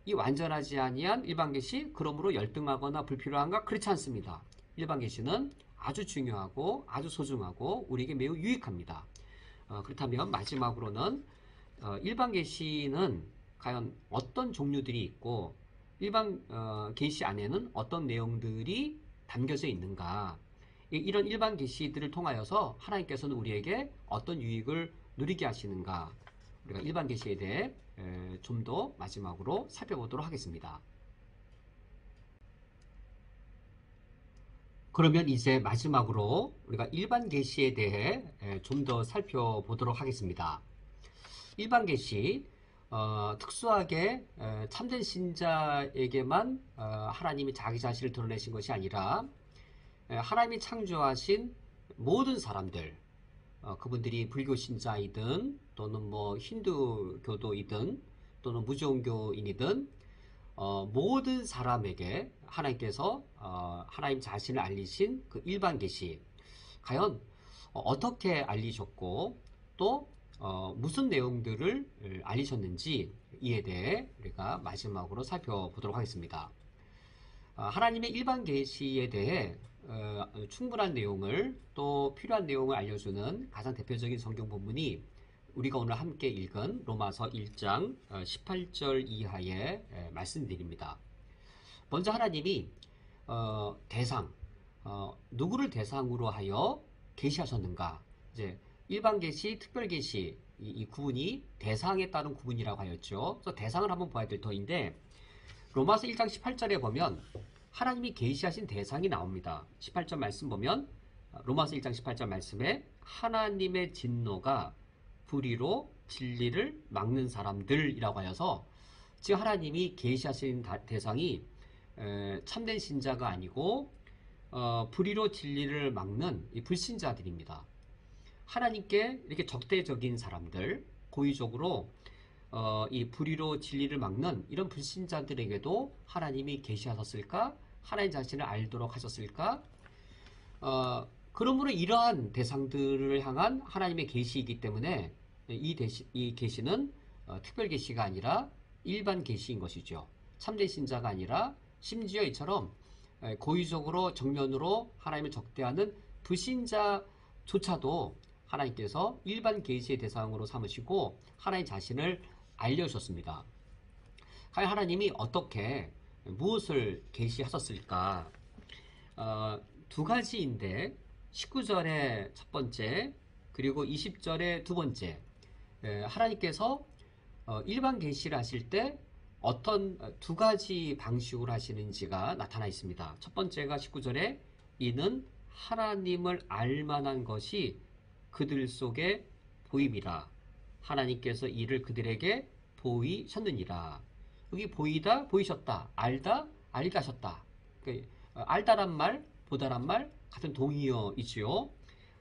이 완전하지 아니한 일반 계시, 그러므로 열등하거나 불필요한가? 그렇지 않습니다. 일반 계시는 아주 중요하고 아주 소중하고 우리에게 매우 유익합니다. 그렇다면 마지막으로는 일반 계시는 과연 어떤 종류들이 있고 일반 계시 안에는 어떤 내용들이 담겨져 있는가? 이런 일반 계시들을 통하여서 하나님께서는 우리에게 어떤 유익을 누리게 하시는가? 우리가 일반 계시에 대해 좀 더 마지막으로 살펴보도록 하겠습니다. 그러면 이제 마지막으로 우리가 일반 계시에 대해 좀 더 살펴보도록 하겠습니다. 일반 계시, 특수하게 참된 신자에게만 하나님이 자기 자신을 드러내신 것이 아니라 하나님이 창조하신 모든 사람들, 그분들이 불교 신자이든 또는 뭐 힌두교도이든 또는 무종교인이든 모든 사람에게 하나님께서 하나님 자신을 알리신 그 일반 계시, 과연 어떻게 알리셨고 또 무슨 내용들을 알리셨는지 이에 대해 우리가 마지막으로 살펴보도록 하겠습니다. 하나님의 일반 계시에 대해 충분한 내용을 또 필요한 내용을 알려주는 가장 대표적인 성경 본문이 우리가 오늘 함께 읽은 로마서 1장 18절 이하의 말씀들입니다. 먼저 하나님이 누구를 대상으로 하여 계시하셨는가? 이제 일반 계시, 특별 계시 이 구분이 대상에 따른 구분이라고 하였죠. 그래서 대상을 한번 봐야 될 터인데 로마서 1장 18절에 보면 하나님이 계시하신 대상이 나옵니다. 18절 말씀 보면 로마서 1장 18절 말씀에 하나님의 진노가 불의로 진리를 막는 사람들이라고 하여서 지금 하나님이 계시하신 대상이 참된 신자가 아니고 불의로 진리를 막는 이 불신자들입니다. 하나님께 이렇게 적대적인 사람들, 고의적으로 이 불의로 진리를 막는 이런 불신자들에게도 하나님이 계시하셨을까? 하나님 자신을 알도록 하셨을까? 그러므로 이러한 대상들을 향한 하나님의 계시이기 때문에 이 계시는 특별 계시가 아니라 일반 계시인 것이죠. 참된 신자가 아니라 심지어 이처럼 고의적으로 정면으로 하나님을 적대하는 불신자조차도 하나님께서 일반 계시의 대상으로 삼으시고 하나님 자신을 알려주셨습니다. 과연 하나님이 어떻게 무엇을 계시하셨을까? 두 가지인데 19절의 첫 번째 그리고 20절의 두 번째, 하나님께서 일반 계시를 하실 때 어떤 두 가지 방식으로 하시는지가 나타나 있습니다. 첫 번째가 19절에 이는 하나님을 알만한 것이 그들 속에 보임이라. 하나님께서 이를 그들에게 보이셨느니라. 여기 보이다, 보이셨다, 알다, 알게 하셨다. 알다란 말, 보다란 말 같은 동의어이지요.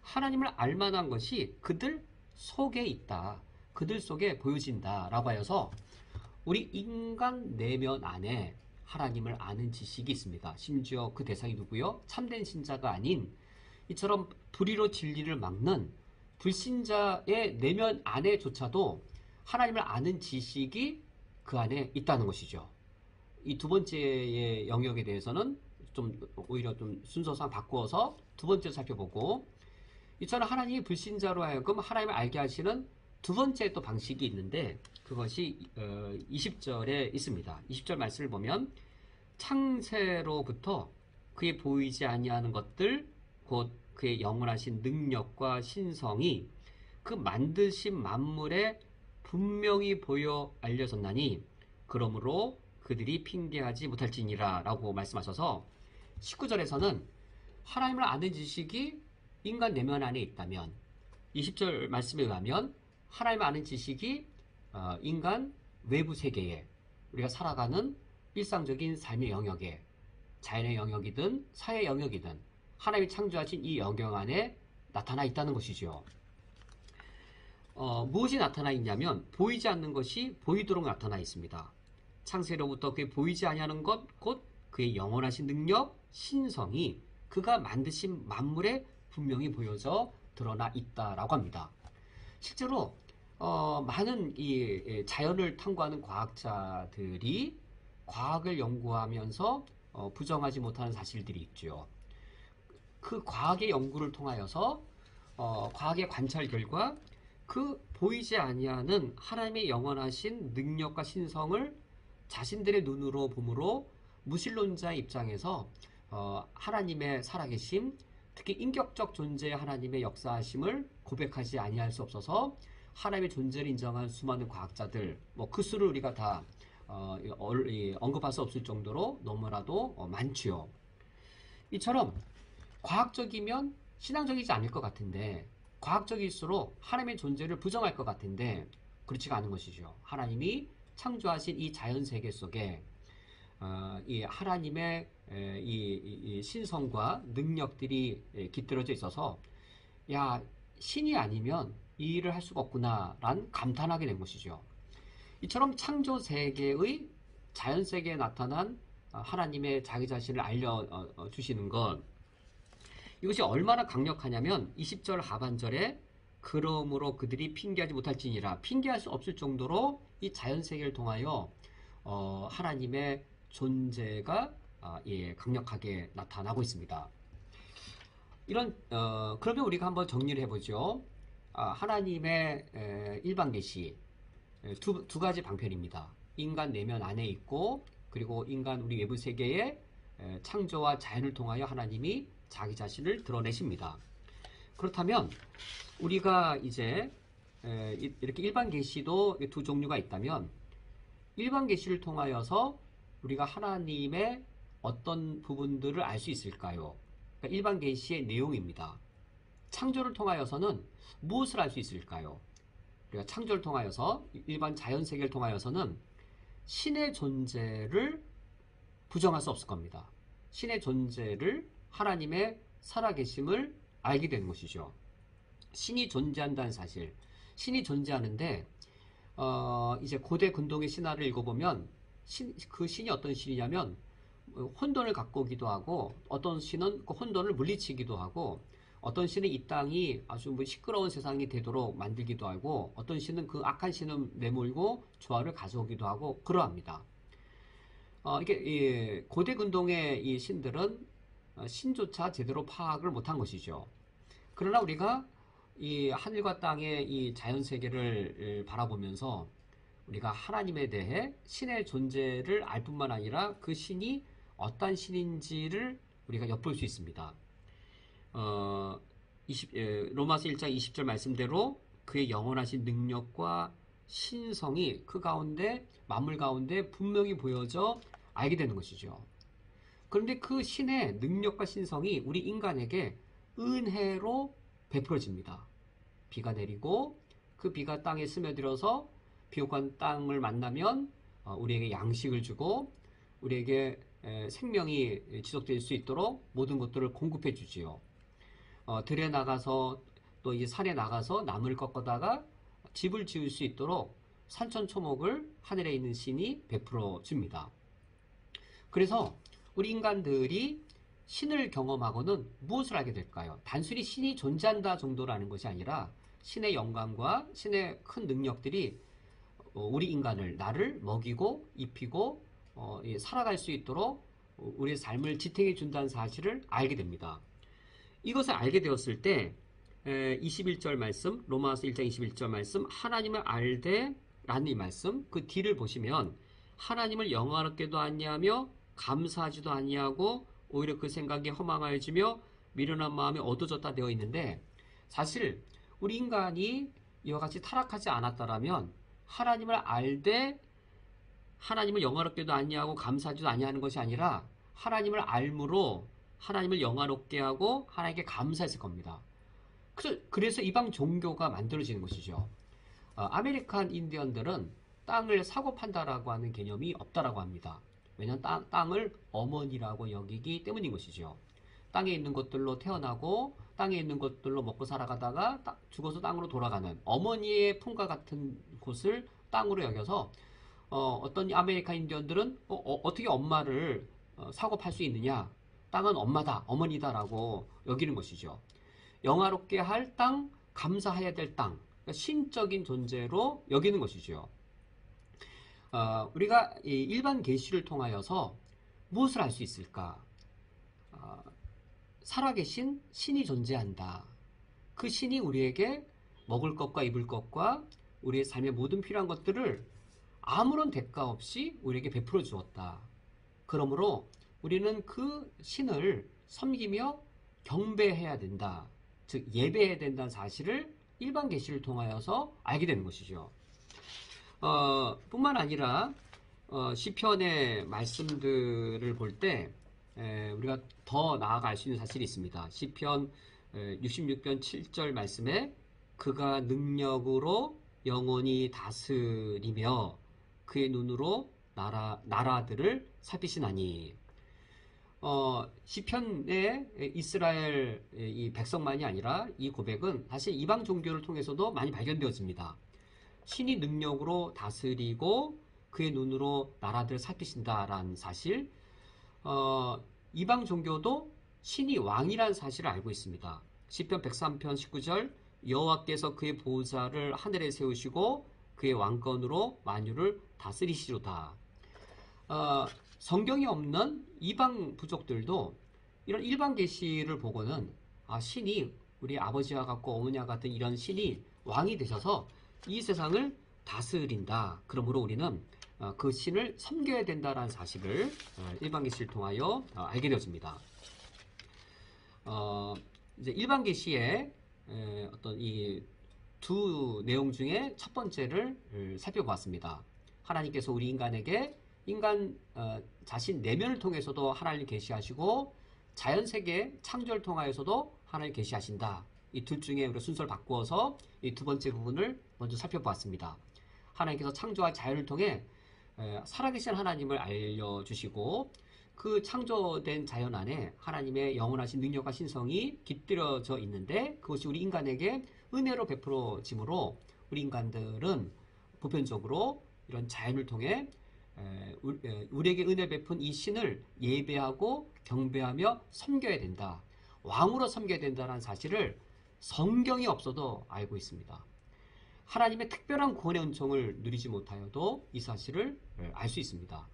하나님을 알만한 것이 그들 속에 있다. 그들 속에 보여진다 라고 하여서 우리 인간 내면 안에 하나님을 아는 지식이 있습니다. 심지어 그 대상이 누구요? 참된 신자가 아닌 이처럼 불의로 진리를 막는 불신자의 내면 안에조차도 하나님을 아는 지식이 그 안에 있다는 것이죠. 이 두 번째의 영역에 대해서는 좀 오히려 좀 순서상 바꾸어서 두 번째로 살펴보고, 이처럼 하나님이 불신자로 하여금 하나님을 알게 하시는 두 번째 또 방식이 있는데, 그것이 20절에 있습니다. 20절 말씀을 보면 창세로부터 그의 보이지 아니하는 것들 곧 그의 영원하신 능력과 신성이 그 만드신 만물에 분명히 보여 알려졌나니 그러므로 그들이 핑계하지 못할지니라 라고 말씀하셔서 19절에서는 하나님을 아는 지식이 인간 내면 안에 있다면, 20절 말씀에 의하면 하나님을 아는 지식이 인간 외부 세계에, 우리가 살아가는 일상적인 삶의 영역에, 자연의 영역이든 사회 영역이든 하나님이 창조하신 이 영역 안에 나타나 있다는 것이죠. 무엇이 나타나 있냐면 보이지 않는 것이 보이도록 나타나 있습니다. 창세로부터 그의 보이지 아니하는 것, 곧 그의 영원하신 능력, 신성이 그가 만드신 만물에 분명히 보여져 드러나 있다라고 합니다. 실제로 많은 이 자연을 탐구하는 과학자들이 과학을 연구하면서 부정하지 못하는 사실들이 있죠. 그 과학의 연구를 통하여서 과학의 관찰 결과 그 보이지 아니하는 하나님의 영원하신 능력과 신성을 자신들의 눈으로 보므로 무신론자의 입장에서 하나님의 살아계심, 특히 인격적 존재의 하나님의 역사하심을 고백하지 아니할 수 없어서 하나님의 존재를 인정한 수많은 과학자들, 그 수를 우리가 다 언급할 수 없을 정도로 너무나도 많지요. 이처럼 과학적이면 신앙적이지 않을 것 같은데, 과학적일수록 하나님의 존재를 부정할 것 같은데 그렇지가 않은 것이죠. 하나님이 창조하신 이 자연 세계 속에 이 하나님의 이 신성과 능력들이 깃들어져 있어서, 야, 신이 아니면 이 일을 할 수가 없구나라는 감탄하게 된 것이죠. 이처럼 창조 세계의 자연 세계에 나타난 하나님의 자기 자신을 알려주시는 것, 이것이 얼마나 강력하냐면 20절 하반절에 그러므로 그들이 핑계하지 못할지니라, 핑계할 수 없을 정도로 이 자연 세계를 통하여 하나님의 존재가 강력하게 나타나고 있습니다. 그러면 우리가 한번 정리를 해보죠. 하나님의 일반 계시 두 가지 방편입니다. 인간 내면 안에 있고, 그리고 인간 우리 외부 세계의 창조와 자연을 통하여 하나님이 자기 자신을 드러내십니다. 그렇다면 우리가 이제 이렇게 일반 계시도 두 종류가 있다면, 일반 계시를 통하여서 우리가 하나님의 어떤 부분들을 알 수 있을까요? 그러니까 일반 계시의 내용입니다. 창조를 통하여서는 무엇을 알 수 있을까요? 우리가 창조를 통하여서, 일반 자연 세계를 통하여서는 신의 존재를 부정할 수 없을 겁니다. 신의 존재를, 하나님의 살아계심을 알게 되는 것이죠. 신이 존재한다는 사실, 신이 존재하는데 이제 고대 근동의 신화를 읽어보면 그 신이 어떤 신이냐면 혼돈을 갖고 오기도 하고, 어떤 신은 그 혼돈을 물리치기도 하고, 어떤 신은 이 땅이 아주 시끄러운 세상이 되도록 만들기도 하고, 어떤 신은 그 악한 신을 내몰고 조화를 가져오기도 하고 그러합니다. 이게 고대 근동의 이 신들은 신조차 제대로 파악을 못한 것이죠. 그러나 우리가 이 하늘과 땅의 이 자연 세계를 바라보면서 우리가 하나님에 대해 신의 존재를 알 뿐만 아니라 그 신이 어떤 신인지를 우리가 엿볼 수 있습니다. 로마서 1장 20절 말씀대로 그의 영원하신 능력과 신성이 그 가운데, 만물 가운데 분명히 보여져 알게 되는 것이죠. 그런데 그 신의 능력과 신성이 우리 인간에게 은혜로 베풀어집니다. 비가 내리고 그 비가 땅에 스며들어서 비옥한 땅을 만나면 우리에게 양식을 주고 우리에게 생명이 지속될 수 있도록 모든 것들을 공급해 주지요. 들에 나가서 또 이 산에 나가서 나무를 꺾어다가 집을 지을 수 있도록 산천초목을 하늘에 있는 신이 베풀어 줍니다. 그래서 우리 인간들이 신을 경험하고는 무엇을 알게 될까요? 단순히 신이 존재한다 정도로 아는 것이 아니라 신의 영광과 신의 큰 능력들이 우리 인간을, 나를 먹이고 입히고 살아갈 수 있도록 우리의 삶을 지탱해 준다는 사실을 알게 됩니다. 이것을 알게 되었을 때 21절 말씀, 로마서 1장 21절 말씀, 하나님을 알되 라는 이 말씀, 그 뒤를 보시면 하나님을 영화롭게도 아니하며 감사하지도 아니하고 오히려 그 생각이 허망하여지며 미련한 마음이 어두워졌다 되어 있는데, 사실 우리 인간이 이와 같이 타락하지 않았다라면 하나님을 알되 하나님을 영화롭게도 아니하고 감사하지도 아니하는 것이 아니라 하나님을 알므로 하나님을 영화롭게 하고 하나님께 감사했을 겁니다. 그래서 이방 종교가 만들어지는 것이죠. 아메리칸 인디언들은 땅을 사고 판다라고 하는 개념이 없다라고 합니다. 왜냐하면 땅을 어머니라고 여기기 때문인 것이죠. 땅에 있는 것들로 태어나고 땅에 있는 것들로 먹고 살아가다가 죽어서 땅으로 돌아가는 어머니의 품과 같은 곳을 땅으로 여겨서 어떤 아메리칸 인디언들은 어떻게 엄마를 사고 팔 수 있느냐, 땅은 엄마다, 어머니다라고 여기는 것이죠. 영화롭게 할 땅, 감사해야 될 땅, 그러니까 신적인 존재로 여기는 것이죠. 우리가 이 일반 계시를 통하여서 무엇을 알 수 있을까? 살아계신 신이 존재한다. 그 신이 우리에게 먹을 것과 입을 것과 우리의 삶의 모든 필요한 것들을 아무런 대가 없이 우리에게 베풀어 주었다. 그러므로 우리는 그 신을 섬기며 경배해야 된다. 즉 예배해야 된다는 사실을 일반 계시를 통하여서 알게 되는 것이죠. 뿐만 아니라 시편의 말씀들을 볼 때 우리가 더 나아가 알 수 있는 사실이 있습니다. 시편 66편 7절 말씀에 그가 능력으로 영원히 다스리며 그의 눈으로 나라들을 살피시나니. 시편의 이스라엘 이 백성만이 아니라 이 고백은 사실 이방 종교를 통해서도 많이 발견되어집니다. 신이 능력으로 다스리고 그의 눈으로 나라들을 살피신다라는 사실, 이방 종교도 신이 왕이라는 사실을 알고 있습니다. 시편 103편 19절 여호와께서 그의 보좌를 하늘에 세우시고 그의 왕권으로 만유를 다스리시로다. 성경이 없는 이방 부족들도 이런 일반 계시를 보고는 신이 우리 아버지와 같고 어머니와 같은 이런 신이 왕이 되셔서 이 세상을 다스린다. 그러므로 우리는 그 신을 섬겨야 된다라는 사실을 일반 계시를 통하여 알게 되어집니다. 이제 일반 계시의 어떤 이 두 내용 중에 첫 번째를 살펴보았습니다. 하나님께서 우리 인간에게 인간 자신 내면을 통해서도 하나님을 계시하시고 자연 세계 창조를 통하여서도 하나님을 계시하신다. 이 둘 중에 우리 순서를 바꾸어서 이 두 번째 부분을 먼저 살펴보았습니다. 하나님께서 창조와 자연을 통해 살아계신 하나님을 알려주시고 그 창조된 자연 안에 하나님의 영원하신 능력과 신성이 깃들여져 있는데 그것이 우리 인간에게 은혜로 베풀어짐으로 우리 인간들은 보편적으로 이런 자연을 통해 우리에게 은혜 베푼 이 신을 예배하고 경배하며 섬겨야 된다. 왕으로 섬겨야 된다는 사실을 성경이 없어도 알고 있습니다. 하나님의 특별한 구원의 은총을 누리지 못하여도 이 사실을 알 수 있습니다.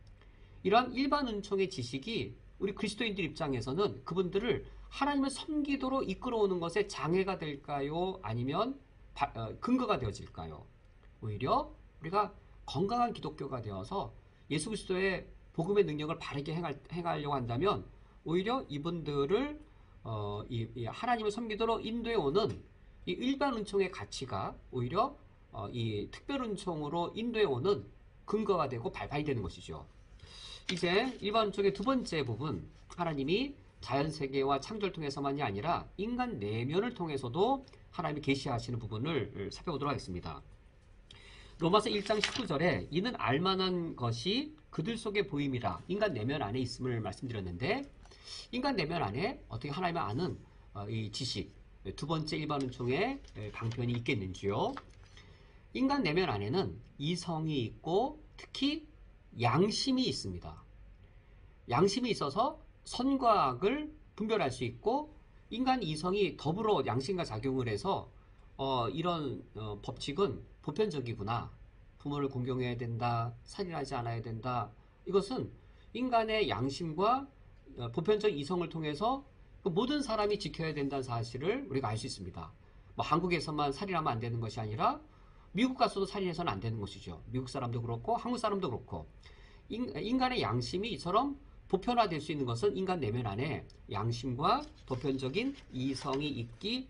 이러한 일반 은총의 지식이 우리 그리스도인들 입장에서는 그분들을 하나님을 섬기도록 이끌어오는 것에 장애가 될까요? 아니면 근거가 되어질까요? 오히려 우리가 건강한 기독교가 되어서 예수 그리스도의 복음의 능력을 바르게 행하려고 한다면 오히려 이분들을 이 하나님을 섬기도록 인도해 오는 이 일반 은총의 가치가 오히려 이 특별 은총으로 인도해 오는 근거가 되고 발판이 되는 것이죠. 이제 일반 은총의 두 번째 부분, 하나님이 자연세계와 창조를 통해서만이 아니라 인간 내면을 통해서도 하나님이 계시하시는 부분을 살펴보도록 하겠습니다. 로마서 1장 19절에 이는 알만한 것이 그들 속에 보임이라 인간 내면 안에 있음을 말씀드렸는데, 인간 내면 안에 어떻게 하나님을 아는 이 지식, 두 번째 일반 은총의 방편이 있겠는지요? 인간 내면 안에는 이성이 있고 특히 양심이 있습니다. 양심이 있어서 선과 악을 분별할 수 있고 인간 이성이 더불어 양심과 작용을 해서 이런 법칙은 보편적이구나. 부모를 공경해야 된다. 살인하지 않아야 된다. 이것은 인간의 양심과 보편적 이성을 통해서 그 모든 사람이 지켜야 된다는 사실을 우리가 알 수 있습니다. 뭐 한국에서만 살인하면 안 되는 것이 아니라 미국 가서도 살인해서는 안 되는 것이죠. 미국 사람도 그렇고 한국 사람도 그렇고 인간의 양심이 이처럼 보편화될 수 있는 것은 인간 내면 안에 양심과 보편적인 이성이 있기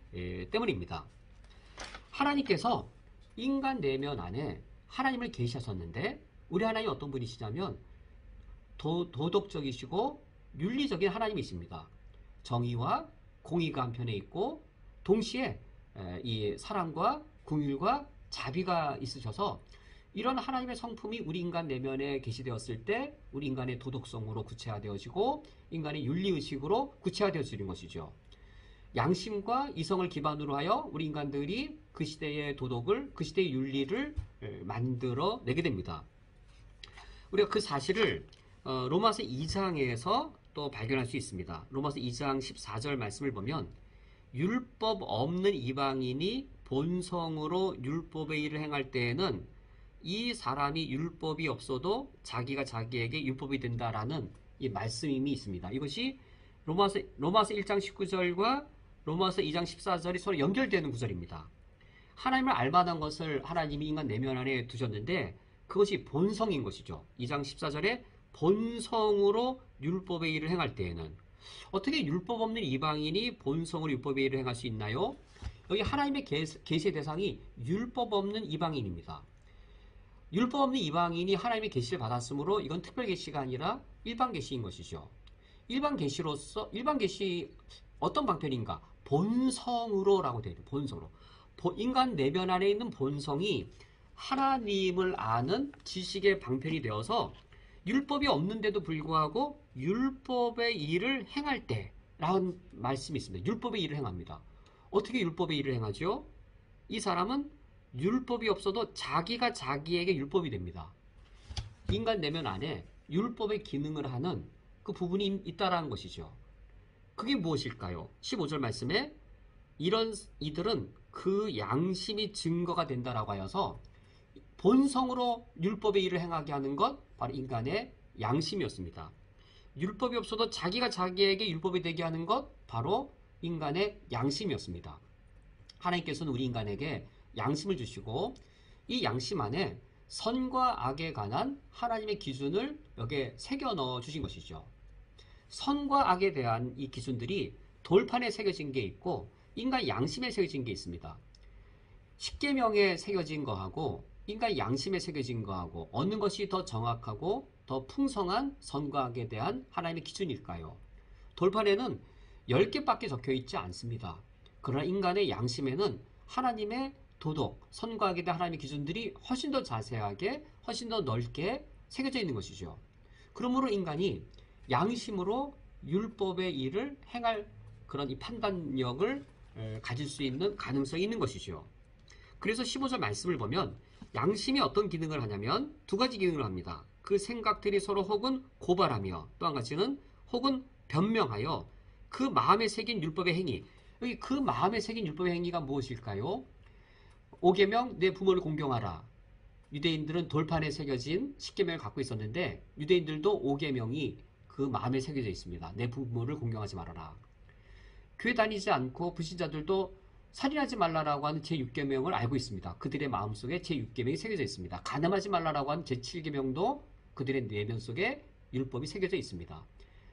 때문입니다. 하나님께서 인간 내면 안에 하나님을 계시하셨는데 우리 하나님이 어떤 분이시냐면 도덕적이시고 윤리적인 하나님이십니다. 정의와 공의가 한편에 있고 동시에 이 사랑과 긍휼과 자비가 있으셔서 이런 하나님의 성품이 우리 인간 내면에 계시되었을 때 우리 인간의 도덕성으로 구체화되어지고 인간의 윤리의식으로 구체화되어지는 것이죠. 양심과 이성을 기반으로 하여 우리 인간들이 그 시대의 도덕을, 그 시대의 윤리를 만들어내게 됩니다. 우리가 그 사실을 로마서 2장에서 또 발견할 수 있습니다. 로마서 2장 14절 말씀을 보면 율법 없는 이방인이 본성으로 율법의 일을 행할 때에는 이 사람이 율법이 없어도 자기가 자기에게 율법이 된다라는 이 말씀이 있습니다. 이것이 로마서 1장 19절과 로마서 2장 14절이 서로 연결되는 구절입니다. 하나님을 알만한 것을 하나님이 인간 내면 안에 두셨는데 그것이 본성인 것이죠. 2장 14절에 본성으로 율법의 일을 행할 때에는 어떻게 율법 없는 이방인이 본성으로 율법의 일을 행할 수 있나요? 여기 하나님의 계시의 대상이 율법 없는 이방인입니다. 율법 없는 이방인이 하나님의 계시를 받았으므로 이건 특별 계시가 아니라 일반 계시인 것이죠. 일반 계시 어떤 방편인가? 본성으로라고 되어 있는 본성으로. 인간 내면 안에 있는 본성이 하나님을 아는 지식의 방편이 되어서 율법이 없는데도 불구하고 율법의 일을 행할 때라는 말씀이 있습니다. 율법의 일을 행합니다. 어떻게 율법의 일을 행하죠? 이 사람은 율법이 없어도 자기가 자기에게 율법이 됩니다. 인간 내면 안에 율법의 기능을 하는 그 부분이 있다라는 것이죠. 그게 무엇일까요? 15절 말씀에 이들은 그 양심이 증거가 된다라고 하여서 본성으로 율법의 일을 행하게 하는 것 바로 인간의 양심이었습니다. 율법이 없어도 자기가 자기에게 율법이 되게 하는 것 바로 인간의 양심이었습니다. 하나님께서는 우리 인간에게 양심을 주시고 이 양심 안에 선과 악에 관한 하나님의 기준을 여기에 새겨 넣어 주신 것이죠. 선과 악에 대한 이 기준들이 돌판에 새겨진 게 있고 인간 양심에 새겨진 게 있습니다. 십계명에 새겨진 거하고 인간 양심에 새겨진 거하고 어느 것이 더 정확하고 더 풍성한 선과 악에 대한 하나님의 기준일까요? 돌판에는 10개밖에 적혀 있지 않습니다. 그러나 인간의 양심에는 하나님의 도덕, 선과 악에 대한 하나님의 기준들이 훨씬 더 자세하게, 훨씬 더 넓게 새겨져 있는 것이죠. 그러므로 인간이 양심으로 율법의 일을 행할 그런 이 판단력을 가질 수 있는 가능성이 있는 것이죠. 그래서 15절 말씀을 보면 양심이 어떤 기능을 하냐면 두 가지 기능을 합니다. 그 생각들이 서로 혹은 고발하며 또 한 가지는 혹은 변명하여 그 마음에 새긴 율법의 행위. 여기 그 마음에 새긴 율법의 행위가 무엇일까요? 5계명 내 부모를 공경하라. 유대인들은 돌판에 새겨진 10계명을 갖고 있었는데 유대인들도 5계명이 그 마음에 새겨져 있습니다. 내 부모를 공경하지 말아라. 교회 다니지 않고 불신자들도 살인하지 말라라고 하는 제6계명을 알고 있습니다. 그들의 마음속에 제6계명이 새겨져 있습니다. 간음하지 말라라고 하는 제7계명도 그들의 내면 속에 율법이 새겨져 있습니다.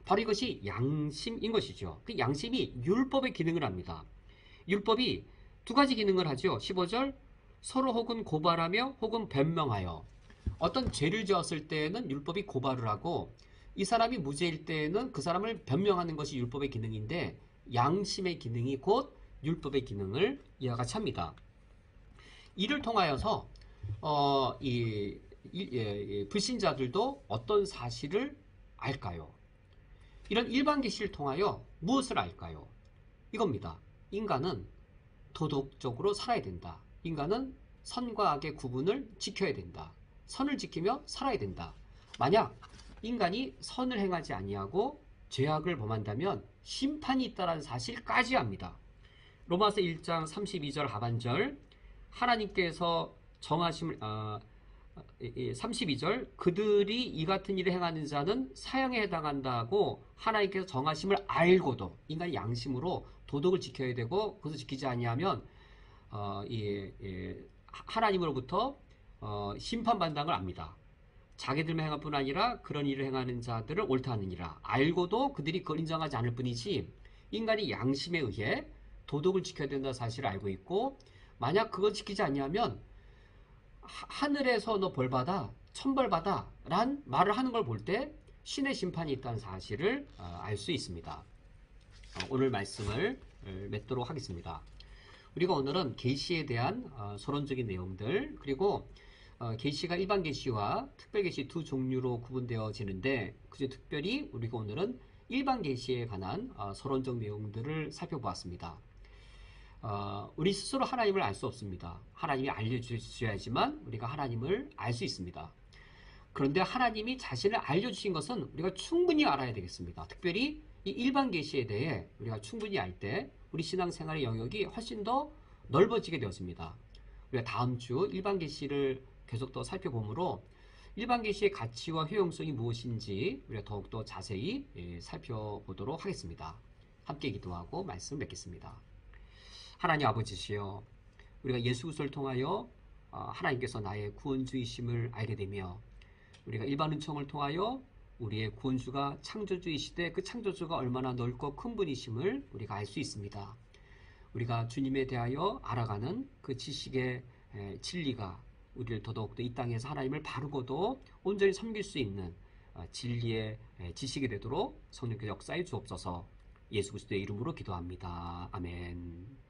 바로 이것이 양심인 것이죠. 그 양심이 율법의 기능을 합니다. 율법이 두 가지 기능을 하죠. 15절 서로 혹은 고발하며 혹은 변명하여 어떤 죄를 지었을 때에는 율법이 고발을 하고 이 사람이 무죄일 때에는 그 사람을 변명하는 것이 율법의 기능인데 양심의 기능이 곧 율법의 기능을 이와 같이 합니다. 이를 통하여서 불신자들도 어떤 사실을 알까요? 이런 일반 계시를 통하여 무엇을 알까요? 이겁니다. 인간은 도덕적으로 살아야 된다. 인간은 선과 악의 구분을 지켜야 된다. 선을 지키며 살아야 된다. 만약 인간이 선을 행하지 아니하고 죄악을 범한다면 심판이 있다는 사실까지 압니다. 로마서 1장 32절 하반절 하나님께서 32절 그들이 이 같은 일을 행하는 자는 사형에 해당한다고 하나님께서 정하심을 알고도 인간의 양심으로 도덕을 지켜야 되고 그것을 지키지 아니하면 하나님으로부터 심판받는 걸 압니다. 자기들만 행할 뿐 아니라 그런 일을 행하는 자들을 옳다 하느니라. 알고도 그들이 그걸 인정하지 않을 뿐이지 인간이 양심에 의해 도덕을 지켜야 된다는 사실을 알고 있고 만약 그걸 지키지 않냐면 하늘에서 너 벌받아 천벌받아 란 말을 하는 걸 볼 때 신의 심판이 있다는 사실을 알 수 있습니다. 오늘 말씀을 맺도록 하겠습니다. 우리가 오늘은 계시에 대한 서론적인 내용들 그리고 계시가 일반 계시와 특별 계시 두 종류로 구분되어지는데 그중 특별히 우리가 오늘은 일반 계시에 관한 서론적 내용들을 살펴보았습니다. 우리 스스로 하나님을 알 수 없습니다. 하나님이 알려주셔야지만 우리가 하나님을 알 수 있습니다. 그런데 하나님이 자신을 알려주신 것은 우리가 충분히 알아야 되겠습니다. 특별히 이 일반 계시에 대해 우리가 충분히 알 때 우리 신앙생활의 영역이 훨씬 더 넓어지게 되었습니다. 우리가 다음 주 일반 계시를 계속 더 살펴보므로 일반 계시의 가치와 효용성이 무엇인지 우리가 더욱더 자세히 살펴보도록 하겠습니다. 함께 기도하고 말씀 맺겠습니다. 하나님 아버지시여 우리가 예수 그리스도를 통하여 하나님께서 나의 구원주이심을 알게 되며 우리가 일반 은총을 통하여 우리의 구원주가 창조주이시되 그 창조주가 얼마나 넓고 큰 분이심을 우리가 알 수 있습니다. 우리가 주님에 대하여 알아가는 그 지식의 진리가 우리를 더더욱더 이 땅에서 하나님을 바르고도 온전히 섬길 수 있는 진리의 지식이 되도록 성령께서 역사해 주옵소서. 예수 그리스도의 이름으로 기도합니다. 아멘.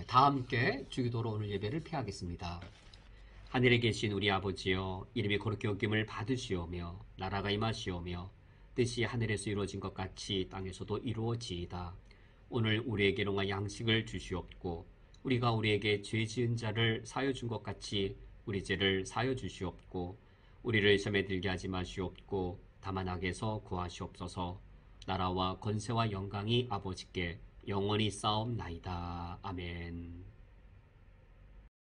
다 함께 주기도로 오늘 예배를 폐하겠습니다. 하늘에 계신 우리 아버지여 이름이 거룩히 여김을 받으시오며 나라가 임하시오며 뜻이 하늘에서 이루어진 것 같이 땅에서도 이루어지이다. 오늘 우리에게 일용할 양식을 주시옵고 우리가 우리에게 죄 지은 자를 사하여 준 것 같이 우리 죄를 사하여 주시옵고 우리를 시험에 들게 하지 마시옵고 다만 악에서 구하시옵소서. 나라와 권세와 영광이 아버지께 영원히 쌓옵나이다. 아멘.